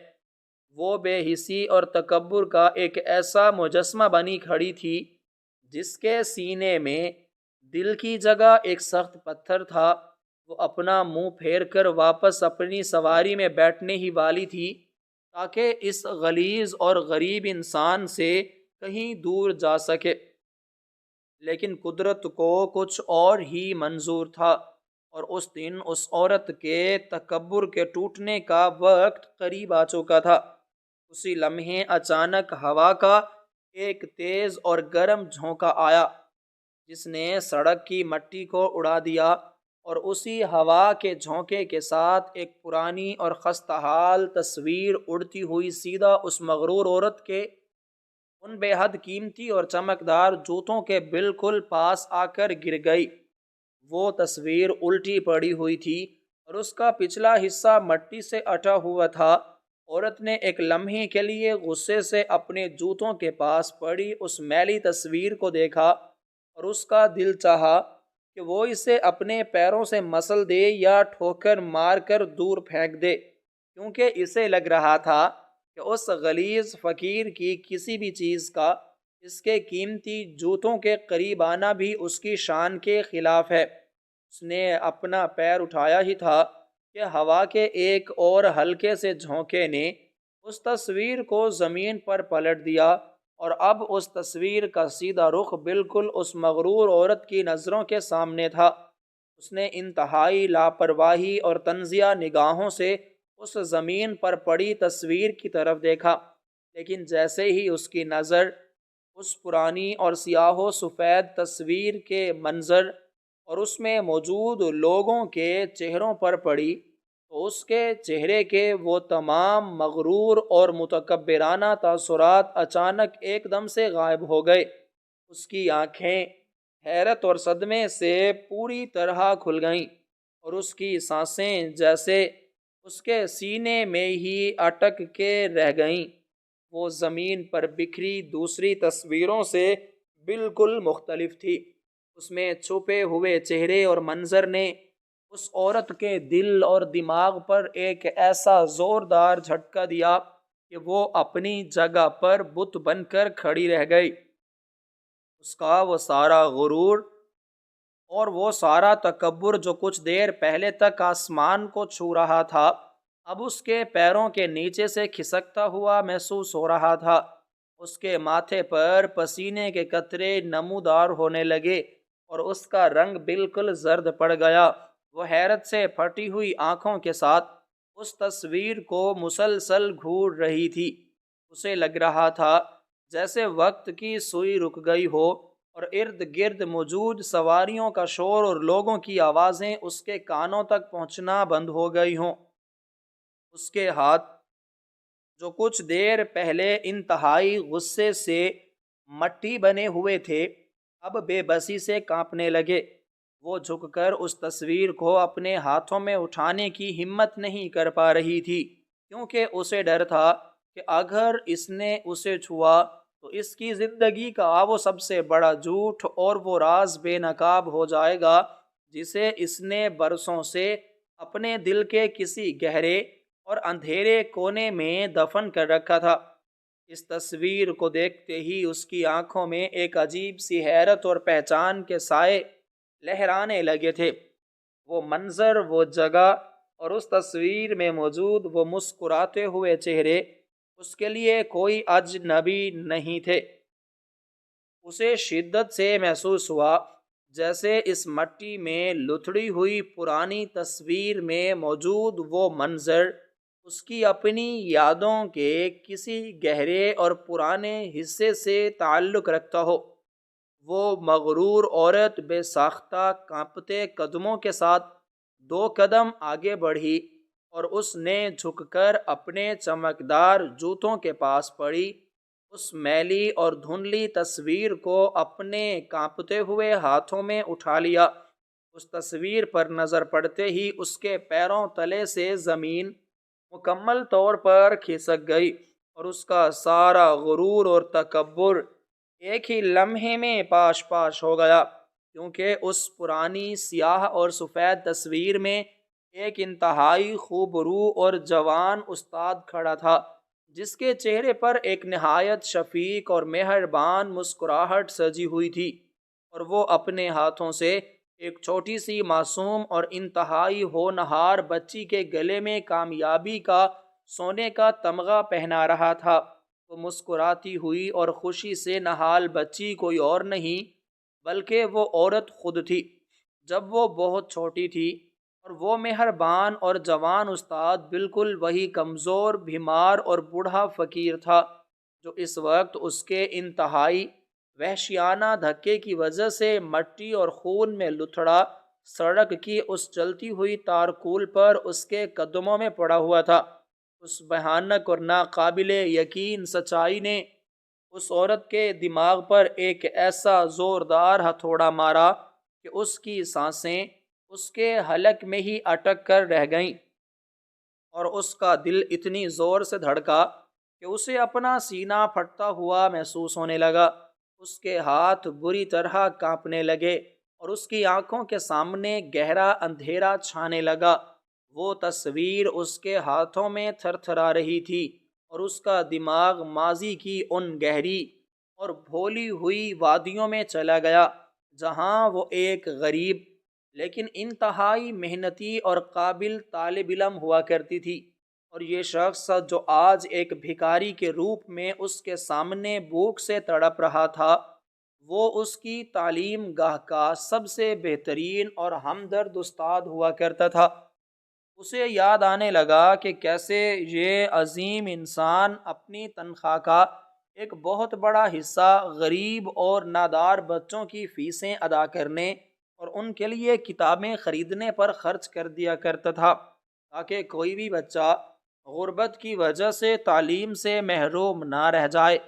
وہ بے حسی اور تکبر کا ایک ایسا مجسمہ بنی کھڑی تھی جس کے سینے میں دل کی جگہ ایک سخت پتھر تھا، وہ اپنا منہ پھیر کر واپس اپنی سواری میں بیٹھنے ہی والی تھی تاکہ اس غلیظ اور غریب انسان سے کہیں دور جا سکے، لیکن قدرت کو کچھ اور ہی منظور تھا، اور اس دن اس عورت کے تکبر کے ٹوٹنے کا وقت قریب آ چکا تھا۔ اسی لمحے اچانک ہوا کا ایک تیز اور گرم جھونکا آیا جس نے سڑک کی مٹی کو اڑا دیا، اور اسی ہوا کے جھونکے کے ساتھ ایک پرانی اور خستہ حال تصویر اڑتی ہوئی سیدھا اس مغرور عورت کے ان بے حد قیمتی اور چمکدار جوتوں کے بالکل پاس آ کر گر گئی۔ وہ تصویر الٹی پڑی ہوئی تھی اور اس کا پچھلا حصہ مٹی سے اٹا ہوا تھا۔ عورت نے ایک لمحے کے لیے غصے سے اپنے جوتوں کے پاس پڑی اس میلی تصویر کو دیکھا، اور اس کا دل چاہا کہ وہ اسے اپنے پیروں سے مسل دے یا ٹھوکر مار کر دور پھینک دے، کیونکہ اسے لگ رہا تھا کہ اس غلیظ فقیر کی کسی بھی چیز کا اس کے قیمتی جوتوں کے قریب آنا بھی اس کی شان کے خلاف ہے۔ اس نے اپنا پیر اٹھایا ہی تھا کہ ہوا کے ایک اور ہلکے سے جھونکے نے اس تصویر کو زمین پر پلٹ دیا، اور اب اس تصویر کا سیدھا رخ بالکل اس مغرور عورت کی نظروں کے سامنے تھا۔ اس نے انتہائی لاپرواہی اور تنزیہ نگاہوں سے اس زمین پر پڑی تصویر کی طرف دیکھا، لیکن جیسے ہی اس کی نظر اس پرانی اور سیاہ و سفید تصویر کے منظر اور اس میں موجود لوگوں کے چہروں پر پڑی، تو اس کے چہرے کے وہ تمام مغرور اور متکبرانہ تاثرات اچانک ایک دم سے غائب ہو گئے۔ اس کی آنکھیں حیرت اور صدمے سے پوری طرح کھل گئیں، اور اس کی سانسیں جیسے اس کے سینے میں ہی اٹک کے رہ گئیں۔ وہ زمین پر بکھری دوسری تصویروں سے بالکل مختلف تھی۔ اس میں چھپے ہوئے چہرے اور منظر نے اس عورت کے دل اور دماغ پر ایک ایسا زوردار جھٹکا دیا کہ وہ اپنی جگہ پر بت بن کر کھڑی رہ گئی۔ اس کا وہ سارا غرور اور وہ سارا تکبر جو کچھ دیر پہلے تک آسمان کو چھو رہا تھا، اب اس کے پیروں کے نیچے سے کھسکتا ہوا محسوس ہو رہا تھا۔ اس کے ماتھے پر پسینے کے قطرے نمودار ہونے لگے اور اس کا رنگ بالکل زرد پڑ گیا۔ وہ حیرت سے پھٹی ہوئی آنکھوں کے ساتھ اس تصویر کو مسلسل گھور رہی تھی۔ اسے لگ رہا تھا جیسے وقت کی سوئی رک گئی ہو، اور ارد گرد موجود سواریوں کا شور اور لوگوں کی آوازیں اس کے کانوں تک پہنچنا بند ہو گئی ہوں۔ اس کے ہاتھ جو کچھ دیر پہلے انتہائی غصے سے مٹی بنے ہوئے تھے، اب بے بسی سے کانپنے لگے۔ وہ جھک کر اس تصویر کو اپنے ہاتھوں میں اٹھانے کی ہمت نہیں کر پا رہی تھی، کیونکہ اسے ڈر تھا کہ اگر اس نے اسے چھوا تو اس کی زندگی کا وہ سب سے بڑا جھوٹ اور وہ راز بے نقاب ہو جائے گا جسے اس نے برسوں سے اپنے دل کے کسی گہرے اور اندھیرے کونے میں دفن کر رکھا تھا۔ اس تصویر کو دیکھتے ہی اس کی آنکھوں میں ایک عجیب سی حیرت اور پہچان کے سائے لہرانے لگے تھے۔ وہ منظر، وہ جگہ اور اس تصویر میں موجود وہ مسکراتے ہوئے چہرے اس کے لیے کوئی اجنبی نہیں تھے۔ اسے شدت سے محسوس ہوا جیسے اس مٹی میں لتھڑی ہوئی پرانی تصویر میں موجود وہ منظر اس کی اپنی یادوں کے کسی گہرے اور پرانے حصے سے تعلق رکھتا ہو۔ وہ مغرور عورت بے ساختہ کانپتے قدموں کے ساتھ 2 قدم آگے بڑھی، اور اس نے جھک کر اپنے چمکدار جوتوں کے پاس پڑی اس میلی اور دھندلی تصویر کو اپنے کانپتے ہوئے ہاتھوں میں اٹھا لیا۔ اس تصویر پر نظر پڑتے ہی اس کے پیروں تلے سے زمین مکمل طور پر کھسک گئی، اور اس کا سارا غرور اور تکبر ایک ہی لمحے میں پاش پاش ہو گیا، کیونکہ اس پرانی سیاہ اور سفید تصویر میں ایک انتہائی خوبرو اور جوان استاد کھڑا تھا، جس کے چہرے پر ایک نہایت شفیق اور مہربان مسکراہٹ سجی ہوئی تھی، اور وہ اپنے ہاتھوں سے ایک چھوٹی سی معصوم اور انتہائی ہونہار بچی کے گلے میں کامیابی کا سونے کا تمغہ پہنا رہا تھا۔ وہ مسکراتی ہوئی اور خوشی سے نہال بچی کوئی اور نہیں بلکہ وہ عورت خود تھی۔ جب وہ بہت چھوٹی تھی اور وہ مہربان اور جوان استاد بالکل وہی کمزور، بیمار اور بوڑھا فقیر تھا جو اس وقت اس کے انتہائی وحشیانہ دھکے کی وجہ سے مٹی اور خون میں لتھڑا سڑک کی اس چلتی ہوئی تارکول پر اس کے قدموں میں پڑا ہوا تھا۔ اس بھیانک اور ناقابل یقین سچائی نے اس عورت کے دماغ پر ایک ایسا زوردار ہتھوڑا مارا کہ اس کی سانسیں اس کے حلق میں ہی اٹک کر رہ گئیں اور اس کا دل اتنی زور سے دھڑکا کہ اسے اپنا سینہ پھٹتا ہوا محسوس ہونے لگا۔ اس کے ہاتھ بری طرح کانپنے لگے اور اس کی آنکھوں کے سامنے گہرا اندھیرا چھانے لگا۔ وہ تصویر اس کے ہاتھوں میں تھر تھرا رہی تھی اور اس کا دماغ ماضی کی ان گہری اور بھولی ہوئی وادیوں میں چلا گیا جہاں وہ ایک غریب لیکن انتہائی محنتی اور قابل طالب علم ہوا کرتی تھی، اور یہ شخص جو آج ایک بھکاری کے روپ میں اس کے سامنے بھوک سے تڑپ رہا تھا، وہ اس کی تعلیم گاہ کا سب سے بہترین اور ہمدرد استاد ہوا کرتا تھا۔ اسے یاد آنے لگا کہ کیسے یہ عظیم انسان اپنی تنخواہ کا ایک بہت بڑا حصہ غریب اور نادار بچوں کی فیسیں ادا کرنے اور ان کے لیے کتابیں خریدنے پر خرچ کر دیا کرتا تھا تاکہ کوئی بھی بچہ غربت کی وجہ سے تعلیم سے محروم نہ رہ جائے۔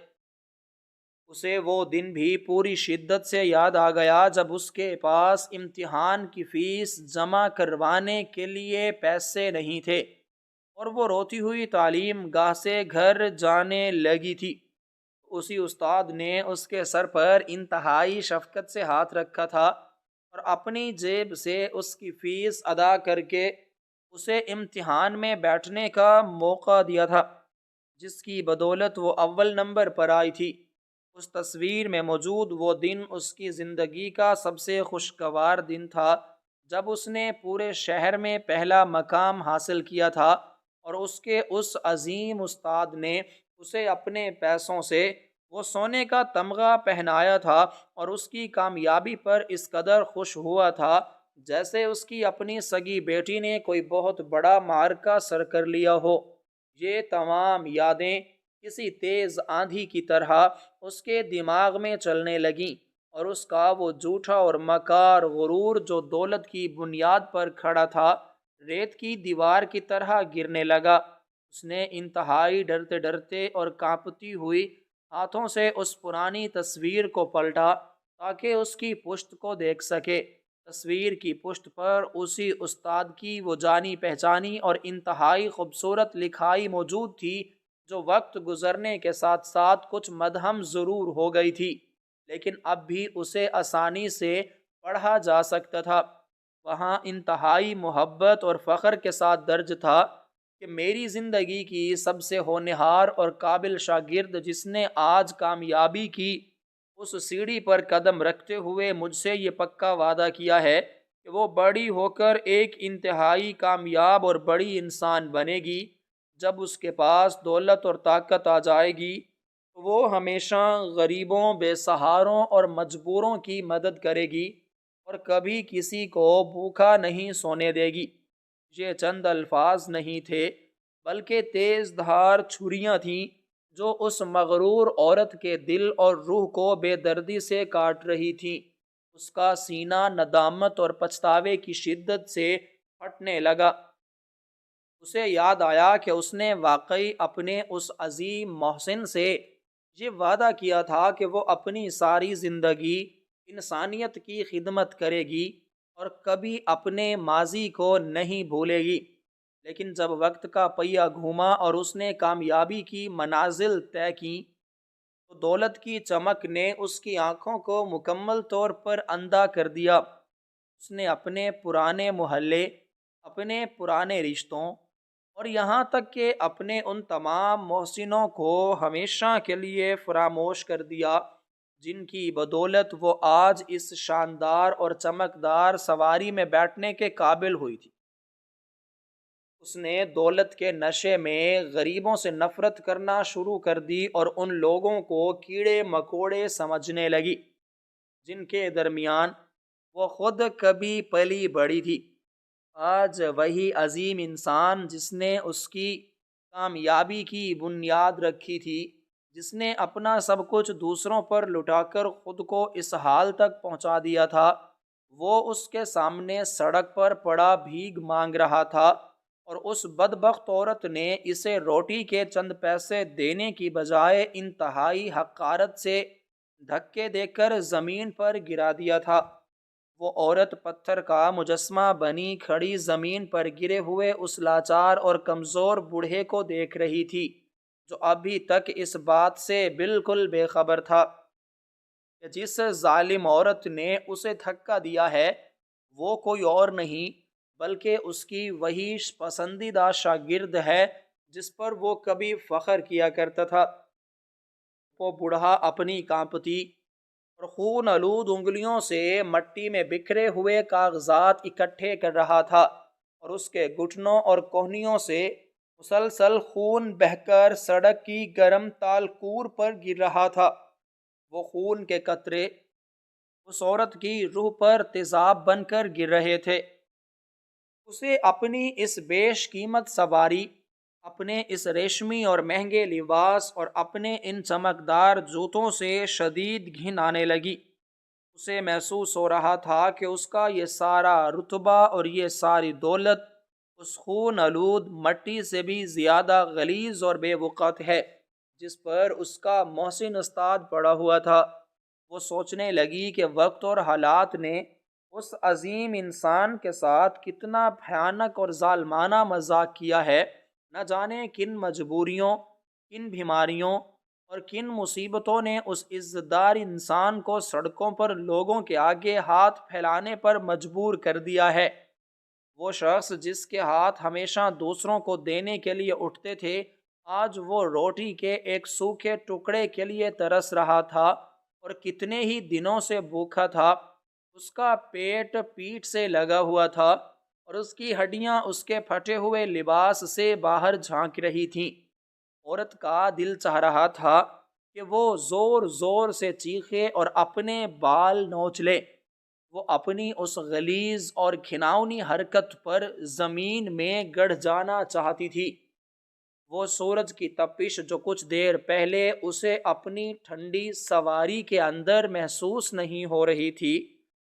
اسے وہ دن بھی پوری شدت سے یاد آ گیا جب اس کے پاس امتحان کی فیس جمع کروانے کے لیے پیسے نہیں تھے اور وہ روتی ہوئی تعلیم گاہ سے گھر جانے لگی تھی۔ اسی استاد نے اس کے سر پر انتہائی شفقت سے ہاتھ رکھا تھا اور اپنی جیب سے اس کی فیس ادا کر کے اسے امتحان میں بیٹھنے کا موقع دیا تھا، جس کی بدولت وہ اول نمبر پر آئی تھی۔ اس تصویر میں موجود وہ دن اس کی زندگی کا سب سے خوشگوار دن تھا جب اس نے پورے شہر میں پہلا مقام حاصل کیا تھا اور اس کے اس عظیم استاد نے اسے اپنے پیسوں سے وہ سونے کا تمغہ پہنایا تھا اور اس کی کامیابی پر اس قدر خوش ہوا تھا جیسے اس کی اپنی سگی بیٹی نے کوئی بہت بڑا معرکہ سر کر لیا ہو۔ یہ تمام یادیں کسی تیز آندھی کی طرح اس کے دماغ میں چلنے لگیں اور اس کا وہ جھوٹا اور مکار غرور جو دولت کی بنیاد پر کھڑا تھا ریت کی دیوار کی طرح گرنے لگا۔ اس نے انتہائی ڈرتے ڈرتے اور کانپتی ہوئی ہاتھوں سے اس پرانی تصویر کو پلٹا تاکہ اس کی پشت کو دیکھ سکے۔ تصویر کی پشت پر اسی استاد کی وہ جانی پہچانی اور انتہائی خوبصورت لکھائی موجود تھی جو وقت گزرنے کے ساتھ ساتھ کچھ مدھم ضرور ہو گئی تھی لیکن اب بھی اسے آسانی سے پڑھا جا سکتا تھا۔ وہاں انتہائی محبت اور فخر کے ساتھ درج تھا کہ میری زندگی کی سب سے ہونہار اور قابل شاگرد جس نے آج کامیابی کی اس سیڑھی پر قدم رکھتے ہوئے مجھ سے یہ پکا وعدہ کیا ہے کہ وہ بڑی ہو کر ایک انتہائی کامیاب اور بڑی انسان بنے گی۔ جب اس کے پاس دولت اور طاقت آ جائے گی تو وہ ہمیشہ غریبوں، بے سہاروں اور مجبوروں کی مدد کرے گی اور کبھی کسی کو بھوکا نہیں سونے دے گی۔ یہ چند الفاظ نہیں تھے بلکہ تیز دھار چھریاں تھیں جو اس مغرور عورت کے دل اور روح کو بے دردی سے کاٹ رہی تھیں۔ اس کا سینہ ندامت اور پچھتاوے کی شدت سے پھٹنے لگا۔ اسے یاد آیا کہ اس نے واقعی اپنے اس عظیم محسن سے یہ وعدہ کیا تھا کہ وہ اپنی ساری زندگی انسانیت کی خدمت کرے گی اور کبھی اپنے ماضی کو نہیں بھولے گی۔ لیکن جب وقت کا پہیہ گھوما اور اس نے کامیابی کی منازل طے کی تو دولت کی چمک نے اس کی آنکھوں کو مکمل طور پر اندھا کر دیا۔ اس نے اپنے پرانے محلے، اپنے پرانے رشتوں اور یہاں تک کہ اپنے ان تمام محسنوں کو ہمیشہ کے لیے فراموش کر دیا جن کی بدولت وہ آج اس شاندار اور چمکدار سواری میں بیٹھنے کے قابل ہوئی تھی۔ اس نے دولت کے نشے میں غریبوں سے نفرت کرنا شروع کر دی اور ان لوگوں کو کیڑے مکوڑے سمجھنے لگی جن کے درمیان وہ خود کبھی پلی بڑی تھی۔ آج وہی عظیم انسان جس نے اس کی کامیابی کی بنیاد رکھی تھی، جس نے اپنا سب کچھ دوسروں پر لٹا کر خود کو اس حال تک پہنچا دیا تھا، وہ اس کے سامنے سڑک پر پڑا بھیک مانگ رہا تھا، اور اس بدبخت عورت نے اسے روٹی کے چند پیسے دینے کی بجائے انتہائی حقارت سے دھکے دے کر زمین پر گرا دیا تھا۔ وہ عورت پتھر کا مجسمہ بنی کھڑی زمین پر گرے ہوئے اس لاچار اور کمزور بوڑھے کو دیکھ رہی تھی، جو ابھی تک اس بات سے بالکل بے خبر تھا کہ جس ظالم عورت نے اسے دھکا دیا ہے وہ کوئی اور نہیں بلکہ اس کی وہی پسندیدہ شاگرد ہے جس پر وہ کبھی فخر کیا کرتا تھا۔ وہ بوڑھا اپنی کانپتی اور خون آلود انگلیوں سے مٹی میں بکھرے ہوئے کاغذات اکٹھے کر رہا تھا، اور اس کے گھٹنوں اور کوہنیوں سے مسلسل خون بہہ کر سڑک کی گرم تالکور پر گر رہا تھا۔ وہ خون کے قطرے اس عورت کی روح پر تیزاب بن کر گر رہے تھے۔ اسے اپنی اس بیش قیمت سواری، اپنے اس ریشمی اور مہنگے لباس اور اپنے ان چمکدار جوتوں سے شدید گھن آنے لگی۔ اسے محسوس ہو رہا تھا کہ اس کا یہ سارا رتبہ اور یہ ساری دولت اس خون آلود مٹی سے بھی زیادہ غلیظ اور بے وقت ہے جس پر اس کا محسن استاد پڑا ہوا تھا۔ وہ سوچنے لگی کہ وقت اور حالات نے اس عظیم انسان کے ساتھ کتنا بھیانک اور ظالمانہ مذاق کیا ہے۔ نہ جانے کن مجبوریوں، کن بیماریوں اور کن مصیبتوں نے اس عزتدار انسان کو سڑکوں پر لوگوں کے آگے ہاتھ پھیلانے پر مجبور کر دیا ہے۔ وہ شخص جس کے ہاتھ ہمیشہ دوسروں کو دینے کے لیے اٹھتے تھے، آج وہ روٹی کے ایک سوکھے ٹکڑے کے لیے ترس رہا تھا اور کتنے ہی دنوں سے بھوکا تھا۔ اس کا پیٹ پیٹ سے لگا ہوا تھا اور اس کی ہڈیاں اس کے پھٹے ہوئے لباس سے باہر جھانک رہی تھیں۔ عورت کا دل چاہ رہا تھا کہ وہ زور زور سے چیخے اور اپنے بال نوچ لے۔ وہ اپنی اس غلیظ اور گھناؤنی حرکت پر زمین میں گڑ جانا چاہتی تھی۔ وہ سورج کی تپش جو کچھ دیر پہلے اسے اپنی ٹھنڈی سواری کے اندر محسوس نہیں ہو رہی تھی،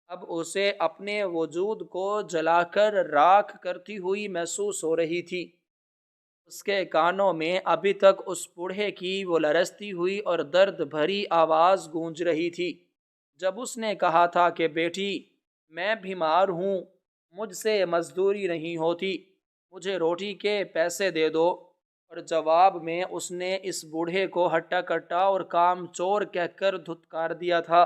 اب اسے اپنے وجود کو جلا کر راکھ کرتی ہوئی محسوس ہو رہی تھی۔ اس کے کانوں میں ابھی تک اس بوڑھے کی وہ لرزتی ہوئی اور درد بھری آواز گونج رہی تھی جب اس نے کہا تھا کہ بیٹی، میں بیمار ہوں، مجھ سے مزدوری نہیں ہوتی، مجھے روٹی کے پیسے دے دو۔ اور جواب میں اس نے اس بوڑھے کو ہٹا کٹا اور کام چور کہہ کر دھتکار دیا تھا۔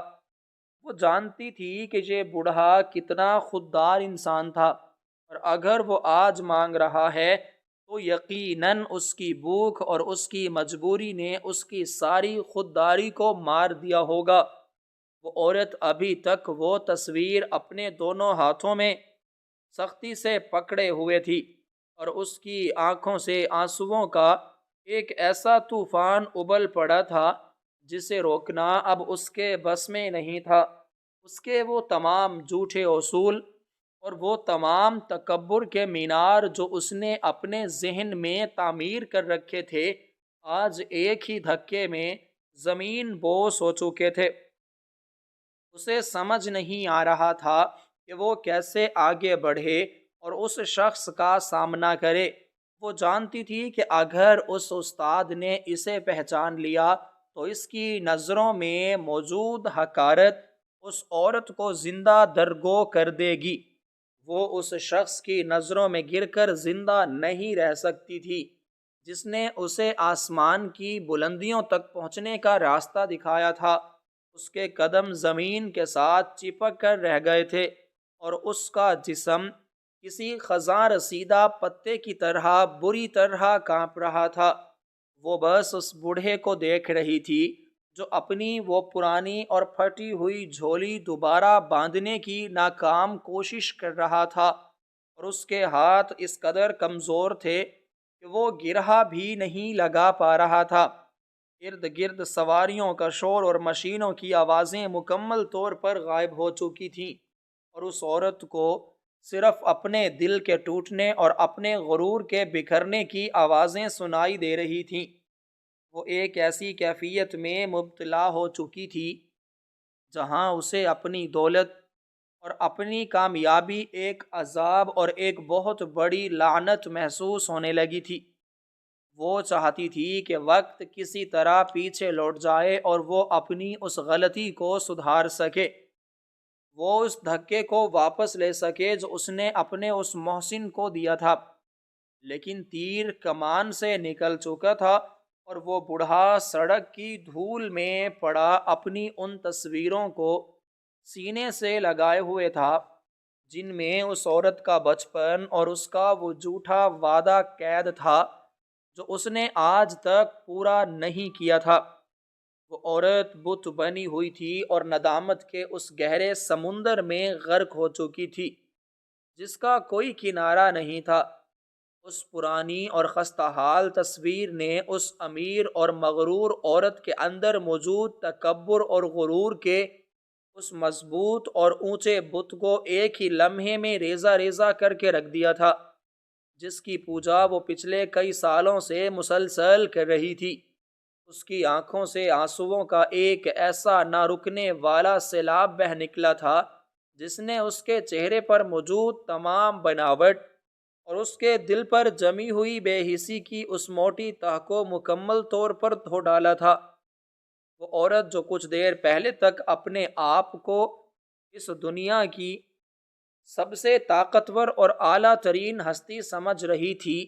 وہ جانتی تھی کہ یہ بوڑھا کتنا خوددار انسان تھا، اور اگر وہ آج مانگ رہا ہے تو یقیناً اس کی بھوک اور اس کی مجبوری نے اس کی ساری خودداری کو مار دیا ہوگا۔ وہ عورت ابھی تک وہ تصویر اپنے دونوں ہاتھوں میں سختی سے پکڑے ہوئے تھی، اور اس کی آنکھوں سے آنسوؤں کا ایک ایسا طوفان ابل پڑا تھا جسے روکنا اب اس کے بس میں نہیں تھا۔ اس کے وہ تمام جھوٹے اصول اور وہ تمام تکبر کے مینار جو اس نے اپنے ذہن میں تعمیر کر رکھے تھے، آج ایک ہی دھکے میں زمین بوس ہو چکے تھے۔ اسے سمجھ نہیں آ رہا تھا کہ وہ کیسے آگے بڑھے اور اس شخص کا سامنا کرے۔ وہ جانتی تھی کہ اگر اس استاد نے اسے پہچان لیا تو اس کی نظروں میں موجود حقارت اس عورت کو زندہ درگو کر دے گی۔ وہ اس شخص کی نظروں میں گر کر زندہ نہیں رہ سکتی تھی جس نے اسے آسمان کی بلندیوں تک پہنچنے کا راستہ دکھایا تھا۔ اس کے قدم زمین کے ساتھ چپک کر رہ گئے تھے اور اس کا جسم کسی خزاں رسیدہ پتے کی طرح بری طرح کانپ رہا تھا۔ وہ بس اس بوڑھے کو دیکھ رہی تھی جو اپنی وہ پرانی اور پھٹی ہوئی جھولی دوبارہ باندھنے کی ناکام کوشش کر رہا تھا، اور اس کے ہاتھ اس قدر کمزور تھے کہ وہ گرہا بھی نہیں لگا پا رہا تھا۔ ارد گرد سواریوں کا شور اور مشینوں کی آوازیں مکمل طور پر غائب ہو چکی تھیں، اور اس عورت کو صرف اپنے دل کے ٹوٹنے اور اپنے غرور کے بکھرنے کی آوازیں سنائی دے رہی تھیں۔ وہ ایک ایسی کیفیت میں مبتلا ہو چکی تھی جہاں اسے اپنی دولت اور اپنی کامیابی ایک عذاب اور ایک بہت بڑی لعنت محسوس ہونے لگی تھی۔ وہ چاہتی تھی کہ وقت کسی طرح پیچھے لوٹ جائے اور وہ اپنی اس غلطی کو سدھار سکے، وہ اس دھکے کو واپس لے سکے جو اس نے اپنے اس محسن کو دیا تھا۔ لیکن تیر کمان سے نکل چکا تھا، اور وہ بوڑھا سڑک کی دھول میں پڑا اپنی ان تصویروں کو سینے سے لگائے ہوئے تھا جن میں اس عورت کا بچپن اور اس کا وہ جھوٹا وعدہ قید تھا جو اس نے آج تک پورا نہیں کیا تھا۔ وہ عورت بت بنی ہوئی تھی اور ندامت کے اس گہرے سمندر میں غرق ہو چکی تھی جس کا کوئی کنارہ نہیں تھا۔ اس پرانی اور خستہ حال تصویر نے اس امیر اور مغرور عورت کے اندر موجود تکبر اور غرور کے اس مضبوط اور اونچے بت کو ایک ہی لمحے میں ریزہ ریزہ کر کے رکھ دیا تھا جس کی پوجا وہ پچھلے کئی سالوں سے مسلسل کر رہی تھی۔ اس کی آنکھوں سے آنسوؤں کا ایک ایسا نہ رکنے والا سیلاب بہہ نکلا تھا جس نے اس کے چہرے پر موجود تمام بناوٹ اور اس کے دل پر جمی ہوئی بے حسی کی اس موٹی تہ کو مکمل طور پر دھو ڈالا تھا۔ وہ عورت جو کچھ دیر پہلے تک اپنے آپ کو اس دنیا کی سب سے طاقتور اور اعلیٰ ترین ہستی سمجھ رہی تھی،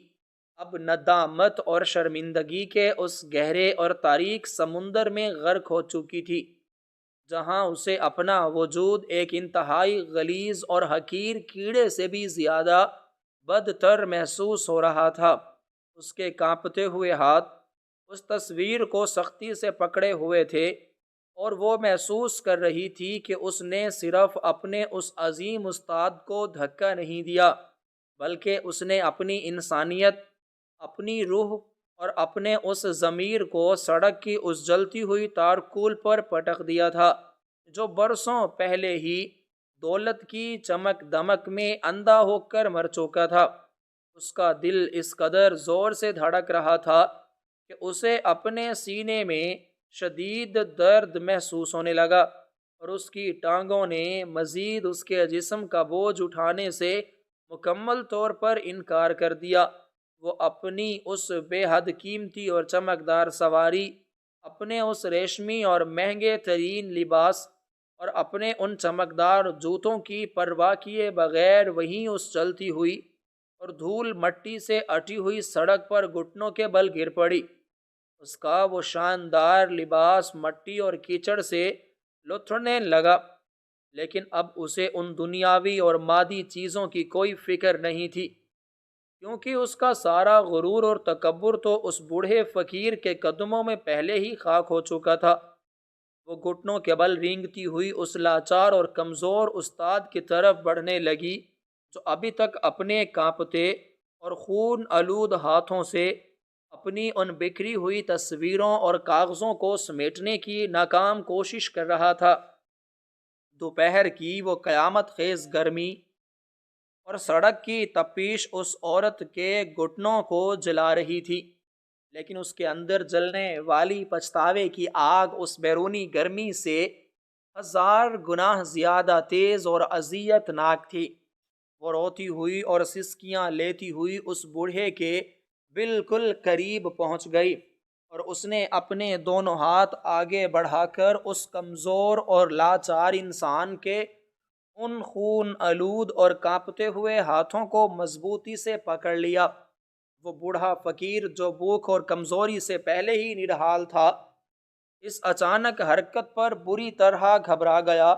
اب ندامت اور شرمندگی کے اس گہرے اور تاریک سمندر میں غرق ہو چکی تھی جہاں اسے اپنا وجود ایک انتہائی غلیظ اور حقیر کیڑے سے بھی زیادہ بدتر محسوس ہو رہا تھا۔ اس کے کانپتے ہوئے ہاتھ اس تصویر کو سختی سے پکڑے ہوئے تھے، اور وہ محسوس کر رہی تھی کہ اس نے صرف اپنے اس عظیم استاد کو دھکا نہیں دیا بلکہ اس نے اپنی انسانیت، اپنی روح اور اپنے اس ضمیر کو سڑک کی اس جلتی ہوئی تارکول پر پٹک دیا تھا جو برسوں پہلے ہی دولت کی چمک دمک میں اندھا ہو کر مر چکا تھا۔ اس کا دل اس قدر زور سے دھڑک رہا تھا کہ اسے اپنے سینے میں شدید درد محسوس ہونے لگا، اور اس کی ٹانگوں نے مزید اس کے جسم کا بوجھ اٹھانے سے مکمل طور پر انکار کر دیا۔ وہ اپنی اس بے حد قیمتی اور چمکدار سواری، اپنے اس ریشمی اور مہنگے ترین لباس اور اپنے ان چمکدار جوتوں کی پرواہ کیے بغیر وہیں اس چلتی ہوئی اور دھول مٹی سے اٹی ہوئی سڑک پر گھٹنوں کے بل گر پڑی۔ اس کا وہ شاندار لباس مٹی اور کیچڑ سے لتھڑنے لگا، لیکن اب اسے ان دنیاوی اور مادی چیزوں کی کوئی فکر نہیں تھی، کیونکہ اس کا سارا غرور اور تکبر تو اس بوڑھے فقیر کے قدموں میں پہلے ہی خاک ہو چکا تھا۔ وہ گھٹنوں کے بل رینگتی ہوئی اس لاچار اور کمزور استاد کی طرف بڑھنے لگی جو ابھی تک اپنے کانپتے اور خون آلود ہاتھوں سے اپنی ان بکھری ہوئی تصویروں اور کاغذوں کو سمیٹنے کی ناکام کوشش کر رہا تھا۔ دوپہر کی وہ قیامت خیز گرمی اور سڑک کی تپش اس عورت کے گھٹنوں کو جلا رہی تھی، لیکن اس کے اندر جلنے والی پچھتاوے کی آگ اس بیرونی گرمی سے 1000 گنا زیادہ تیز اور اذیت ناک تھی۔ وہ روتی ہوئی اور سسکیاں لیتی ہوئی اس بوڑھے کے بالکل قریب پہنچ گئی، اور اس نے اپنے دونوں ہاتھ آگے بڑھا کر اس کمزور اور لاچار انسان کے ان خون آلود اور کانپتے ہوئے ہاتھوں کو مضبوطی سے پکڑ لیا۔ وہ بوڑھا فقیر جو بھوک اور کمزوری سے پہلے ہی نڈھال تھا، اس اچانک حرکت پر بری طرح گھبرا گیا،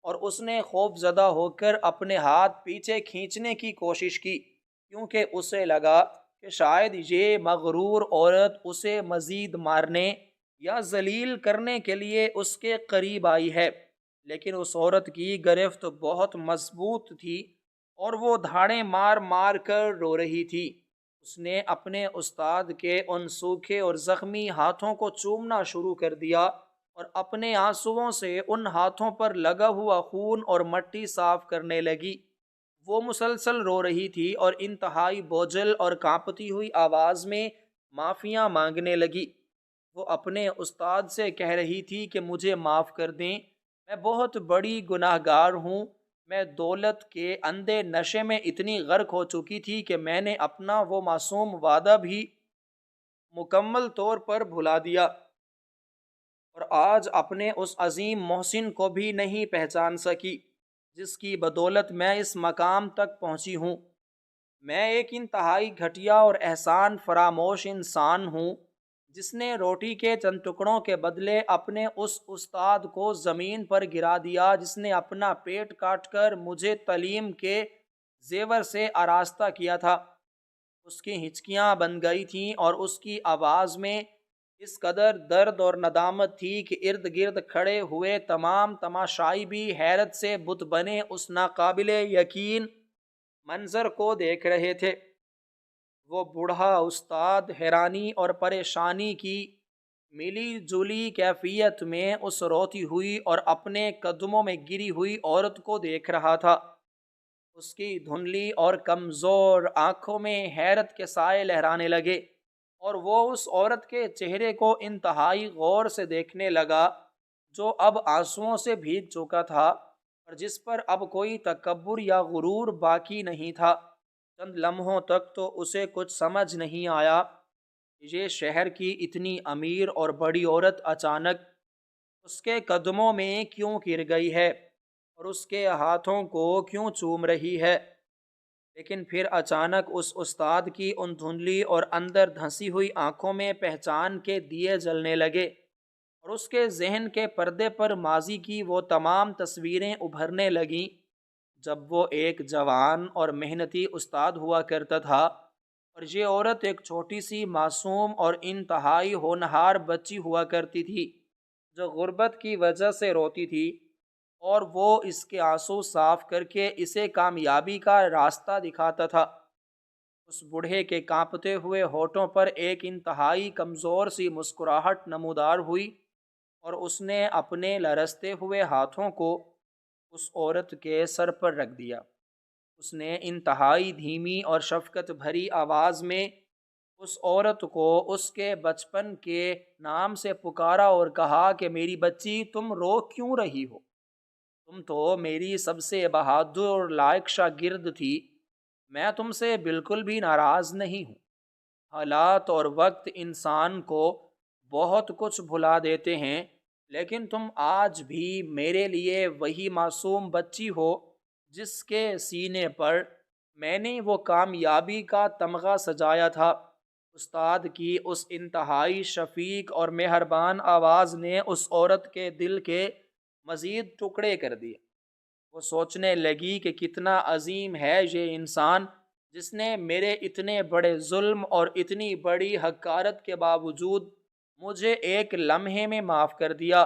اور اس نے خوف زدہ ہو کر اپنے ہاتھ پیچھے کھینچنے کی کوشش کی، کیونکہ اسے لگا کہ شاید یہ مغرور عورت اسے مزید مارنے یا ذلیل کرنے کے لیے اس کے قریب آئی ہے، لیکن اس عورت کی گرفت بہت مضبوط تھی اور وہ دھاڑیں مار مار کر رو رہی تھی۔ اس نے اپنے استاد کے ان سوکھے اور زخمی ہاتھوں کو چومنا شروع کر دیا اور اپنے آنسوؤں سے ان ہاتھوں پر لگا ہوا خون اور مٹی صاف کرنے لگی۔ وہ مسلسل رو رہی تھی اور انتہائی بوجھل اور کانپتی ہوئی آواز میں معافیاں مانگنے لگی۔ وہ اپنے استاد سے کہہ رہی تھی کہ مجھے معاف کر دیں، میں بہت بڑی گناہ گار ہوں۔ میں دولت کے اندھے نشے میں اتنی غرق ہو چکی تھی کہ میں نے اپنا وہ معصوم وعدہ بھی مکمل طور پر بھلا دیا، اور آج اپنے اس عظیم محسن کو بھی نہیں پہچان سکی جس کی بدولت میں اس مقام تک پہنچی ہوں۔ میں ایک انتہائی گھٹیا اور احسان فراموش انسان ہوں جس نے روٹی کے چند ٹکڑوں کے بدلے اپنے اس استاد کو زمین پر گرا دیا جس نے اپنا پیٹ کاٹ کر مجھے تعلیم کے زیور سے آراستہ کیا تھا۔ اس کی ہچکیاں بن گئی تھیں اور اس کی آواز میں اس قدر درد اور ندامت تھی کہ ارد گرد کھڑے ہوئے تمام تماشائی بھی حیرت سے بت بنے اس ناقابل یقین منظر کو دیکھ رہے تھے۔ وہ بوڑھا استاد حیرانی اور پریشانی کی ملی جلی کیفیت میں اس روتی ہوئی اور اپنے قدموں میں گری ہوئی عورت کو دیکھ رہا تھا۔ اس کی دھندلی اور کمزور آنکھوں میں حیرت کے سائے لہرانے لگے، اور وہ اس عورت کے چہرے کو انتہائی غور سے دیکھنے لگا جو اب آنسوؤں سے بھیگ چکا تھا اور جس پر اب کوئی تکبر یا غرور باقی نہیں تھا۔ چند لمحوں تک تو اسے کچھ سمجھ نہیں آیا کہ یہ شہر کی اتنی امیر اور بڑی عورت اچانک اس کے قدموں میں کیوں گر گئی ہے اور اس کے ہاتھوں کو کیوں چوم رہی ہے۔ لیکن پھر اچانک اس استاد کی ان دھندلی اور اندر دھنسی ہوئی آنکھوں میں پہچان کے دیے جلنے لگے، اور اس کے ذہن کے پردے پر ماضی کی وہ تمام تصویریں ابھرنے لگیں جب وہ ایک جوان اور محنتی استاد ہوا کرتا تھا، اور یہ عورت ایک چھوٹی سی معصوم اور انتہائی ہونہار بچی ہوا کرتی تھی جو غربت کی وجہ سے روتی تھی، اور وہ اس کے آنسو صاف کر کے اسے کامیابی کا راستہ دکھاتا تھا۔ اس بوڑھے کے کانپتے ہوئے ہونٹوں پر ایک انتہائی کمزور سی مسکراہٹ نمودار ہوئی، اور اس نے اپنے لرزتے ہوئے ہاتھوں کو اس عورت کے سر پر رکھ دیا۔ اس نے انتہائی دھیمی اور شفقت بھری آواز میں اس عورت کو اس کے بچپن کے نام سے پکارا اور کہا کہ میری بچی، تم رو کیوں رہی ہو؟ تم تو میری سب سے بہادر اور لائق شاگرد تھی۔ میں تم سے بالکل بھی ناراض نہیں ہوں۔ حالات اور وقت انسان کو بہت کچھ بھلا دیتے ہیں، لیکن تم آج بھی میرے لیے وہی معصوم بچی ہو جس کے سینے پر میں نے وہ کامیابی کا تمغہ سجایا تھا۔ استاد کی اس انتہائی شفیق اور مہربان آواز نے اس عورت کے دل کے مزید ٹکڑے کر دیے۔ وہ سوچنے لگی کہ کتنا عظیم ہے یہ انسان جس نے میرے اتنے بڑے ظلم اور اتنی بڑی حقارت کے باوجود مجھے ایک لمحے میں معاف کر دیا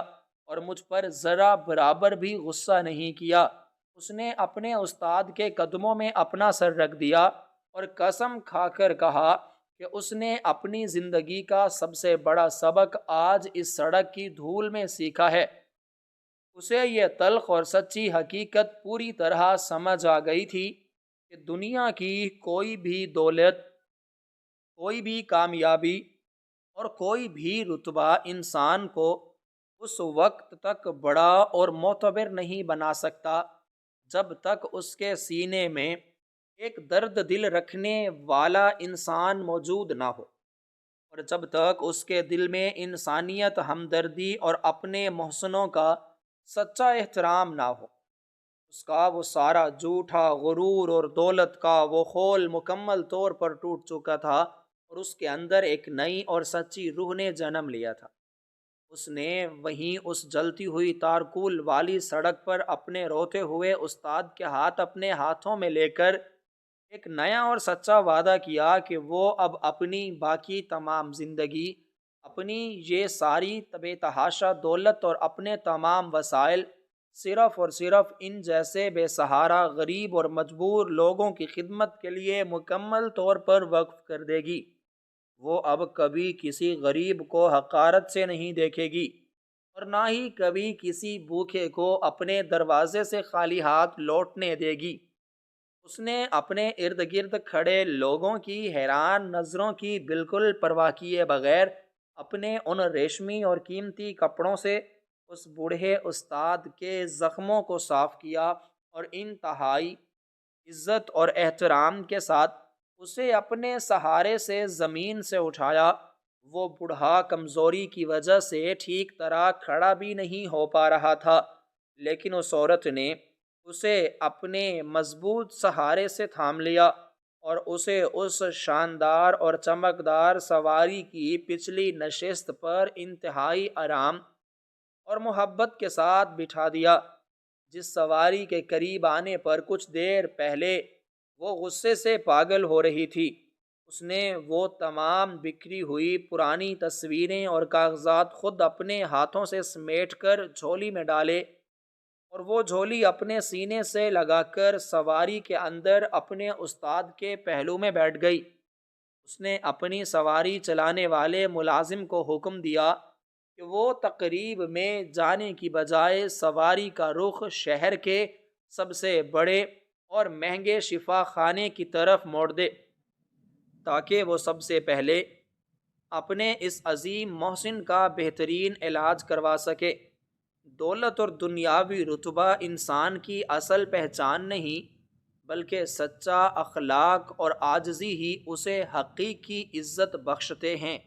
اور مجھ پر ذرا برابر بھی غصہ نہیں کیا۔ اس نے اپنے استاد کے قدموں میں اپنا سر رکھ دیا اور قسم کھا کر کہا کہ اس نے اپنی زندگی کا سب سے بڑا سبق آج اس سڑک کی دھول میں سیکھا ہے۔ اسے یہ تلخ اور سچی حقیقت پوری طرح سمجھ آ گئی تھی کہ دنیا کی کوئی بھی دولت، کوئی بھی کامیابی اور کوئی بھی رتبہ انسان کو اس وقت تک بڑا اور معتبر نہیں بنا سکتا جب تک اس کے سینے میں ایک درد دل رکھنے والا انسان موجود نہ ہو، اور جب تک اس کے دل میں انسانیت، ہمدردی اور اپنے محسنوں کا سچا احترام نہ ہو۔ اس کا وہ سارا جھوٹا غرور اور دولت کا وہ خول مکمل طور پر ٹوٹ چکا تھا، اور اس کے اندر ایک نئی اور سچی روح نے جنم لیا تھا۔ اس نے وہیں اس جلتی ہوئی تارکول والی سڑک پر اپنے روتے ہوئے استاد کے ہاتھ اپنے ہاتھوں میں لے کر ایک نیا اور سچا وعدہ کیا کہ وہ اب اپنی باقی تمام زندگی اپنی یہ ساری بے تحاشا دولت اور اپنے تمام وسائل صرف اور صرف ان جیسے بے سہارا غریب اور مجبور لوگوں کی خدمت کے لیے مکمل طور پر وقف کر دے گی۔ وہ اب کبھی کسی غریب کو حقارت سے نہیں دیکھے گی اور نہ ہی کبھی کسی بھوکے کو اپنے دروازے سے خالی ہاتھ لوٹنے دے گی۔ اس نے اپنے ارد گرد کھڑے لوگوں کی حیران نظروں کی بالکل پرواہ کیے بغیر اپنے ان ریشمی اور قیمتی کپڑوں سے اس بوڑھے استاد کے زخموں کو صاف کیا اور انتہائی عزت اور احترام کے ساتھ اسے اپنے سہارے سے زمین سے اٹھایا۔ وہ بوڑھا کمزوری کی وجہ سے ٹھیک طرح کھڑا بھی نہیں ہو پا رہا تھا، لیکن اس عورت نے اسے اپنے مضبوط سہارے سے تھام لیا اور اسے اس شاندار اور چمکدار سواری کی پچھلی نشست پر انتہائی آرام اور محبت کے ساتھ بٹھا دیا، جس سواری کے قریب آنے پر کچھ دیر پہلے وہ غصے سے پاگل ہو رہی تھی۔ اس نے وہ تمام بکھری ہوئی پرانی تصویریں اور کاغذات خود اپنے ہاتھوں سے سمیٹ کر جھولی میں ڈالے اور وہ جھولی اپنے سینے سے لگا کر سواری کے اندر اپنے استاد کے پہلو میں بیٹھ گئی۔ اس نے اپنی سواری چلانے والے ملازم کو حکم دیا کہ وہ تقریب میں جانے کی بجائے سواری کا رخ شہر کے سب سے بڑے اور مہنگے شفا خانے کی طرف موڑ دے، تاکہ وہ سب سے پہلے اپنے اس عظیم محسن کا بہترین علاج کروا سکے۔ دولت اور دنیاوی رتبہ انسان کی اصل پہچان نہیں، بلکہ سچا اخلاق اور عاجزی ہی اسے حقیقی عزت بخشتے ہیں۔